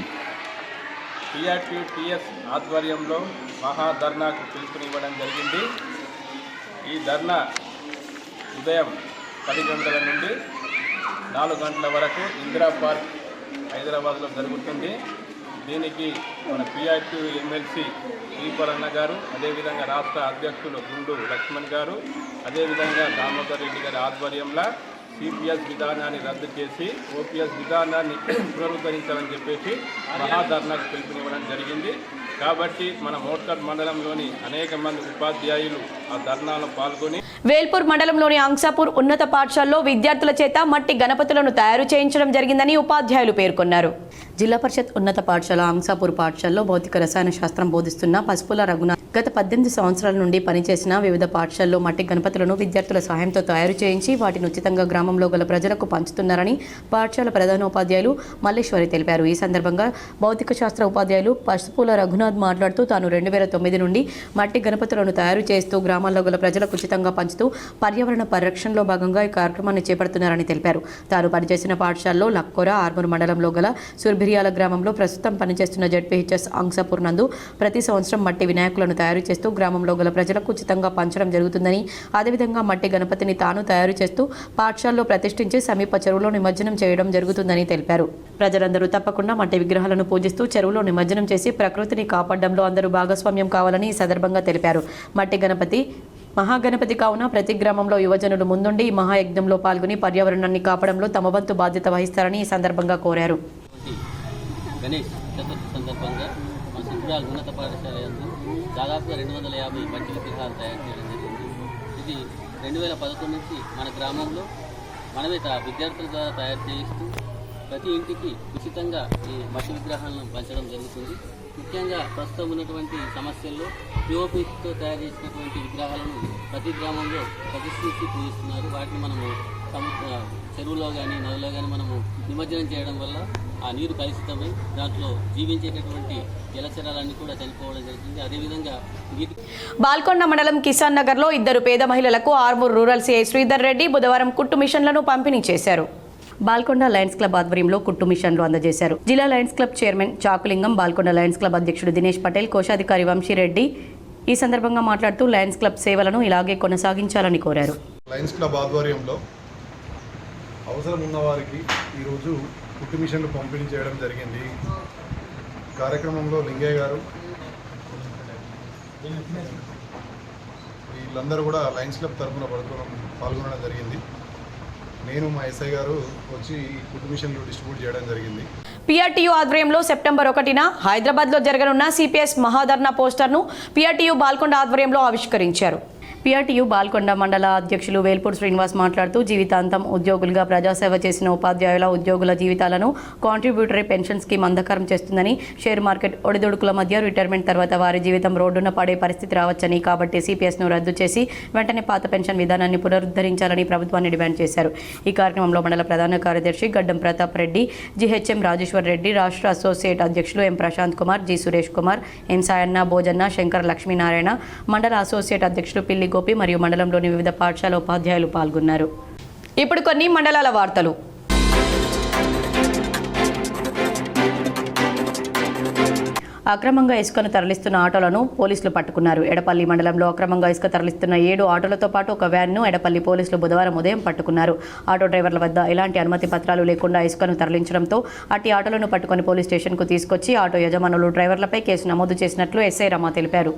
పిఆర్టీయూ టీఎస్ ఆధ్వర్యంలో మహాధర్నాకు పిలుపునివ్వడం జరిగింది. ఈ ధర్నా ఉదయం 10 గంటల నుండి 4 గంటల వరకు ఇందిరా పార్క్ హైదరాబాద్లో జరుగుతుంది. దీనికి మన పిఆర్టీయూ ఎమ్మెల్సీ శ్రీపరన్న గారు, అదేవిధంగా రాష్ట్ర అధ్యక్షులు గుండు లక్ష్మణ్ గారు, అదేవిధంగా దామోదర్ రెడ్డి గారి ఆధ్వర్యంలో సిపిఎస్ విధానాన్ని రద్దు చేసి ఓపీఎస్ విధానాన్ని పునరుద్ధరించాలని చెప్పేసి మహాధర్నాకు పిలుపునివ్వడం జరిగింది. కాబట్టి మన మోర్తాడ్ మండలంలోని అనేక మంది ఉపాధ్యాయులు ఆ ధర్నాలో పాల్గొని వేల్పూర్ మండలంలోని అంసాపూర్ ఉన్నత పాఠశాలలో విద్యార్థుల చేత మట్టి గణపతులను తయారు చేయించడం జరిగిందని ఉపాధ్యాయులు పేర్కొన్నారు. జిల్లా పరిషత్ ఉన్నత పాఠశాల అంసాపూర్ పాఠశాలలో భౌతిక రసాయన శాస్త్రం బోధిస్తున్న పసుపుల రఘునాథ్ గత 18 సంవత్సరాల నుండి పనిచేసిన వివిధ పాఠశాలలో మట్టి గణపతులను విద్యార్థుల సహాయంతో తయారు చేయించి వాటిని ఉచితంగా గ్రామంలో గల ప్రజలకు పంచుతున్నారని పాఠశాల ప్రధానోపాధ్యాయులు మల్లేశ్వరి తెలిపారు. ఈ సందర్భంగా భౌతిక శాస్త్ర ఉపాధ్యాయులు పసుపుల రఘునాథ్ మాట్లాడుతూ తాను 2009 నుండి మట్టి గణపతులను తయారు చేస్తూ గ్రామాల్లో గల ప్రజలకు ఉచితంగా పంచుతూ పర్యావరణ పరిరక్షణలో భాగంగా ఈ కార్యక్రమాన్ని చేపడుతున్నారని తెలిపారు. తాను పనిచేసిన పాఠశాలలో లక్కోర, ఆర్మూర్ మండలంలో గల సుర్బిరియాల గ్రామంలో ప్రస్తుతం పనిచేస్తున్న జెడ్పీహెచ్ఎస్ అంసాపూర్ నందు ప్రతి సంవత్సరం మట్టి వినాయకులను తయారు చేస్తూ గ్రామంలో గల ప్రజలకు ఉచితంగా పంచడం జరుగుతుందని, అదేవిధంగా మట్టి గణపతిని తాను తయారు చేస్తూ పాఠశాలలో ప్రతిష్ఠించి సమీప చెరువులో నిమజ్జనం చేయడం జరుగుతుందని తెలిపారు. ప్రజలందరూ తప్పకుండా మట్టి విగ్రహాలను పూజిస్తూ చెరువులో నిమజ్జనం చేసి ప్రకృతిని కాపాడడంలో అందరూ భాగస్వామ్యం కావాలని ఈ సందర్భంగా తెలిపారు. మట్టి గణపతి మహాగణపతి కావున ప్రతి గ్రామంలో యువజనులు ముందుండి ఈ మహాయజ్ఞంలో పాల్గొని పర్యావరణాన్ని కాపాడంలో తమ వంతు బాధ్యత వహిస్తారని ఈ సందర్భంగా కోరారు. గణేష్ చతుర్థి సందర్భంగా మన సింపురాల్ ఉన్నత పాఠశాల యందు దాదాపుగా 250 మట్టి విగ్రహాలు తయారు చేయడం జరిగింది. ఇది 2011 నుంచి మన గ్రామంలో మనమే విద్యార్థుల ద్వారా తయారు చేయిస్తూ ప్రతి ఇంటికి ఉచితంగా ఈ మట్టి విగ్రహాలను పంచడం జరుగుతుంది. ముఖ్యంగా ప్రస్తుతం ఉన్నటువంటి సమస్యల్లో పిఓపితో తయారు చేసినటువంటి విగ్రహాలను ప్రతి గ్రామంలో ప్రతిష్ఠించి పూజిస్తున్నారు. వాటిని మనము చెరువులో కానీ నదిలో కానీ మనము నిమజ్జనం చేయడం వల్ల ఆ నీరు కలుషితమై దాంట్లో జీవించేటటువంటి జలచరాలన్నీ కూడా చనిపోవడం జరుగుతుంది. అదేవిధంగా బాల్కొండ మండలం కిసాన్ నగర్లో 2 పేద మహిళలకు ఆర్మూర్ రూరల్ సిఐ శ్రీధర్ రెడ్డి బుధవారం కుట్టు మిషన్లను పంపిణీ చేశారు. బాల్కొండ లయన్స్ క్లబ్ ఆధ్వర్యంలో కుట్టు మిషన్లు అందజేశారు. జిల్లా Lions Club chairman Chakulingam, Balkonda Lions Club అధ్యక్షుడు దినేష్ పటేల్, కోశాధికారి వంశీరెడ్డి ఈ సందర్భంగా మాట్లాడుతూ లయన్స్ క్లబ్ సేవలను ఇలాగే కొనసాగించాలని కోరారు. లయన్స్ క్లబ్ ఆధ్వర్యంలో అవసరం ఉన్న వారికి ఈరోజు కుట్టు మిషన్లు పంపిణీ చేయడం జరిగింది. కార్యక్రమంలో లింగయ్య గారు వీళ్ళందరూ కూడా లయన్స్ క్లబ్ తరఫున పాల్గొనడం జరిగింది. నేను మా ఎస్ఐ గారు వచ్చి కుట్టు మిషన్లు డిస్ట్రిబ్యూట్ చేయడం జరిగింది. పిఆర్టీయూ ఆధ్వర్యంలో సెప్టెంబర్ 1న హైదరాబాద్లో జరగనున్న సిపిఎస్ మహాధర్నా పోస్టర్ను పిఆర్టీయూ బాల్కొండ ఆధ్వర్యంలో ఆవిష్కరించారు. పిఆర్టీయూ బాల్కొండ మండల అధ్యక్షులు వేల్పూర్ శ్రీనివాస్ మాట్లాడుతూ జీవితాంతం ఉద్యోగులుగా ప్రజాసేవ చేసిన ఉపాధ్యాయుల ఉద్యోగుల జీవితాలను కాంట్రిబ్యూటరీ పెన్షన్ స్కీమ్ అంధకారం చేస్తుందని, షేర్ మార్కెట్ ఒడిదుడుకుల మధ్య రిటైర్మెంట్ తర్వాత వారి జీవితం రోడ్డున పడే పరిస్థితి రావచ్చని, కాబట్టి సిపిఎస్ను రద్దు చేసి వెంటనే పాత పెన్షన్ విధానాన్ని పునరుద్ధరించాలని ప్రభుత్వాన్ని డిమాండ్ చేశారు. ఈ కార్యక్రమంలో మండల ప్రధాన కార్యదర్శి గడ్డం ప్రతాప్ రెడ్డి, జిహెచ్ఎం రాజేశ్వర్ రెడ్డి, రాష్ట్ర అసోసియేట్ అధ్యక్షులు ఎం ప్రశాంత్ కుమార్, జి సురేష్ కుమార్, ఎన్ సాయన్న, భోజన్న, శంకర్ లక్ష్మీనారాయణ, మండల అసోసియేట్ అధ్యక్షులు పిల్లి గోపి మరియు మండలంలోని వివిధ పాఠశాల ఉపాధ్యాయులు పాల్గొన్నారు. ఇప్పుడు కొన్ని మండలాల వార్తలు. అక్రమంగా ఇసుకను తరలిస్తున్న ఆటోలను పోలీసులు పట్టుకున్నారు. ఎడపల్లి మండలంలో అక్రమంగా ఇసుక తరలిస్తున్న 7 ఆటోలతో పాటు ఒక వ్యాన్ను ఎడపల్లి పోలీసులు బుధవారం ఉదయం పట్టుకున్నారు. ఆటో డ్రైవర్ల వద్ద ఎలాంటి అనుమతి పత్రాలు లేకుండా ఇసుకను తరలించడంతో అట్టి ఆటోలను పట్టుకుని పోలీస్ స్టేషన్కు తీసుకొచ్చి ఆటో యజమానులు డ్రైవర్లపై కేసు నమోదు చేసినట్లు ఎస్ఐ రమా తెలిపారు.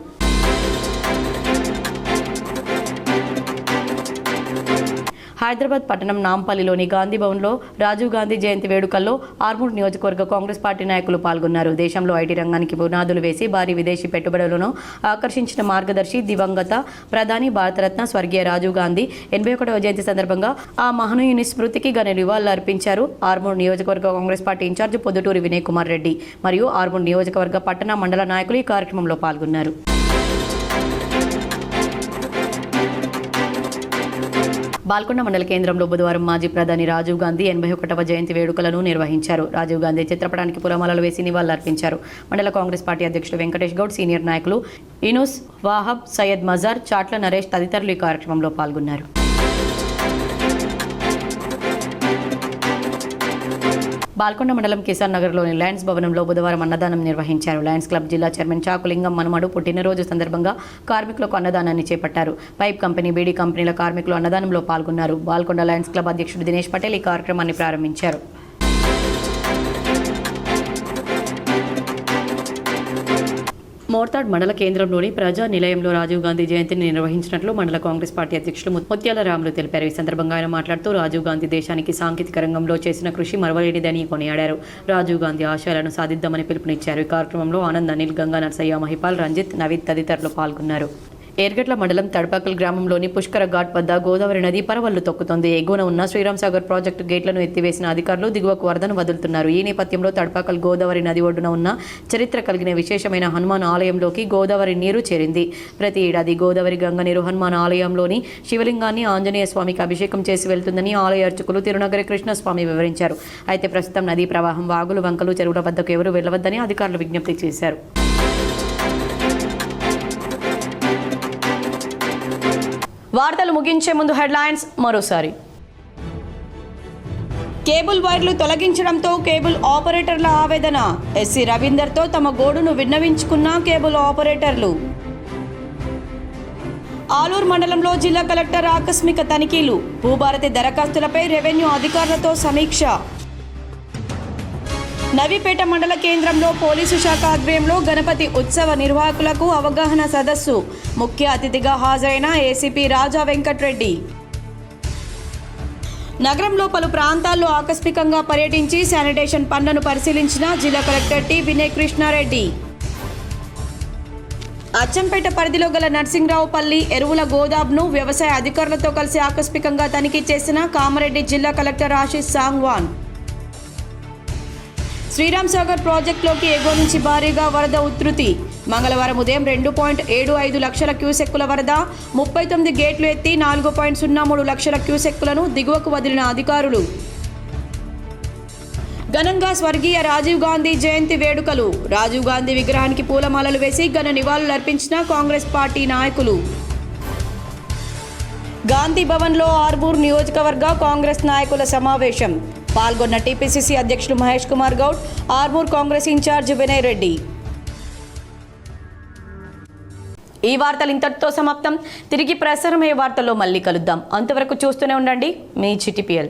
హైదరాబాద్ పట్టణం నాంపల్లిలోని గాంధీ భవన్లో రాజీవ్ గాంధీ జయంతి వేడుకల్లో ఆర్మూర్ నియోజకవర్గ కాంగ్రెస్ పార్టీ నాయకులు పాల్గొన్నారు. దేశంలో ఐటీ రంగానికి పునాదులు వేసి భారీ విదేశీ పెట్టుబడులను ఆకర్షించిన మార్గదర్శి దివంగత ప్రధాని భారతరత్న స్వర్గీయ రాజీవ్ గాంధీ 81వ జయంతి సందర్భంగా ఆ మహనీయుని స్మృతికి ఘన నివాళులర్పించారు. ఆర్మూర్ నియోజకవర్గ కాంగ్రెస్ పార్టీ ఇన్ఛార్జి పొద్దుటూరి వినయ్ కుమార్ రెడ్డి మరియు ఆర్మూర్ నియోజకవర్గ పట్టణ మండల నాయకులు ఈ కార్యక్రమంలో పాల్గొన్నారు. బాల్కొండ మండల కేంద్రంలో బుధవారం మాజీ ప్రధాని రాజీవ్ గాంధీ 81వ జయంతి వేడుకలను నిర్వహించారు. రాజీవ్ గాంధీ చిత్రపటానికి పూలమాలలు వేసి నివాళులర్పించారు. మండల కాంగ్రెస్ పార్టీ అధ్యక్షుడు వెంకటేష్ గౌడ్, సీనియర్ నాయకులు ఇనూస్ వాహబ్, సయ్యద్ మజార్, చాట్ల నరేష్ తదితరులు ఈ కార్యక్రమంలో పాల్గొన్నారు. బాల్కొండ మండలం కిసాన్ నగర్లోని లయన్స్ భవనంలో బుధవారం అన్నదానం నిర్వహించారు. లయన్స్ క్లబ్ జిల్లా చైర్మన్ చాకులింగం మనుమడు పుట్టినరోజు సందర్భంగా కార్మికులకు అన్నదానాన్ని చేపట్టారు. పైప్ కంపెనీ, బీడీ కంపెనీల కార్మికులు అన్నదానంలో పాల్గొన్నారు. బాల్కొండ లయన్స్ క్లబ్ అధ్యక్షుడు దినేష్ పటేల్ ఈ కార్యక్రమాన్ని ప్రారంభించారు. మోర్తాడ్ మండల కేంద్రంలోని ప్రజా నిలయంలో రాజీవ్ గాంధీ జయంతిని నిర్వహించినట్లు మండల కాంగ్రెస్ పార్టీ అధ్యక్షులు ముత్యాల రాములు తెలిపారు. ఈ సందర్భంగా ఆయన మాట్లాడుతూ రాజీవ్ గాంధీ దేశానికి సాంకేతిక రంగంలో చేసిన కృషి మరవలేనిదని కొనియాడారు. రాజీవ్ గాంధీ ఆశయాలను సాధిద్దామని పిలుపునిచ్చారు. ఈ కార్యక్రమంలో ఆనంద్, అనిల్, గంగా నర్సయ్య, మహిపాల్, రంజిత్, నవీద్ తదితరులు పాల్గొన్నారు. ఏర్గట్ల మండలం తడపాకల్ గ్రామంలోని పుష్కర ఘాట్ వద్ద గోదావరి నది పరవళ్లు తొక్కుతోంది. ఎగువన ఉన్న శ్రీరామ్ సాగర్ ప్రాజెక్టు గేట్లను ఎత్తివేసిన అధికారులు దిగువకు వరదను వదులుతున్నారు. ఈ నేపథ్యంలో తడపాకల్ గోదావరి నది ఒడ్డున ఉన్న చరిత్ర కలిగిన విశేషమైన హనుమాన్ ఆలయంలోకి గోదావరి నీరు చేరింది. ప్రతి ఏడాది గోదావరి గంగ నీరు హనుమాన్ ఆలయంలోని శివలింగాన్ని ఆంజనేయ స్వామికి అభిషేకం చేసి వెళ్తుందని ఆలయ అర్చకులు తిరునగరి కృష్ణస్వామి వివరించారు. అయితే ప్రస్తుతం నదీ ప్రవాహం, వాగులు, వంకలు, చెరువుల వద్దకు ఎవరూ వెళ్లవద్దని అధికారులు విజ్ఞప్తి చేశారు. వార్తలు ముగించే ముందు హెడ్లైన్స్ మరోసారి. కేబుల్ వైర్లు తొలగించడంతో కేబుల్ ఆపరేటర్ల ఆవేదన. ఎస్సీ రవీందర్తో తమ గోడును విన్నవించుకున్న కేబుల్ ఆపరేటర్లు. ఆలూరు మండలంలో జిల్లా కలెక్టర్ ఆకస్మిక తనిఖీలు. భూభారతి దరఖాస్తులపై రెవెన్యూ అధికారులతో సమీక్ష. నవీపేట మండల కేంద్రంలో పోలీసు శాఖ ఆధ్వర్యంలో గణపతి ఉత్సవ నిర్వాహకులకు అవగాహన సదస్సు. ముఖ్య అతిథిగా హాజరైన ఏసీపీ రాజా వెంకట్రెడ్డి. నగరంలో పలు ప్రాంతాల్లో ఆకస్మికంగా పర్యటించి శానిటేషన్ పనులను పరిశీలించిన జిల్లా కలెక్టర్ టి వినయ్ కృష్ణారెడ్డి. అచ్చంపేట పరిధిలో గల నర్సింగ్రావుపల్లి ఎరువుల గోదాంను వ్యవసాయ అధికారులతో కలిసి ఆకస్మికంగా తనిఖీ చేసిన కామారెడ్డి జిల్లా కలెక్టర్ ఆశీష్ సాంగ్వాన్. శ్రీరామ్ సాగర్ ప్రాజెక్టులోకి ఎగువ నుంచి భారీగా వరద ఉధృతి. మంగళవారం ఉదయం 2.75 లక్షల క్యూసెక్కుల వరద. 39 గేట్లు ఎత్తి 4.03 లక్షల క్యూసెక్కులను దిగువకు వదిలిన అధికారులు. ఘనంగా స్వర్గీయ రాజీవ్ గాంధీ జయంతి వేడుకలు. రాజీవ్ గాంధీ విగ్రహానికి పూలమాలలు వేసి ఘన నివాళులర్పించిన కాంగ్రెస్ పార్టీ నాయకులు. గాంధీ భవన్లో ఆర్మూర్ నియోజకవర్గ కాంగ్రెస్ నాయకుల సమావేశం. పాల్గొన్న టీపీసీసీ అధ్యక్షులు మహేష్ కుమార్ గౌడ్, ఆర్మూర్ కాంగ్రెస్ ఇన్ఛార్జ్ వినయ్ రెడ్డి. ఈ వార్తలు ఇంతటితో సమాప్తం. తిరిగి ప్రసారమయ్యే వార్తల్లో మళ్ళీ కలుద్దాం. అంతవరకు చూస్తూనే ఉండండి మీ GTPL.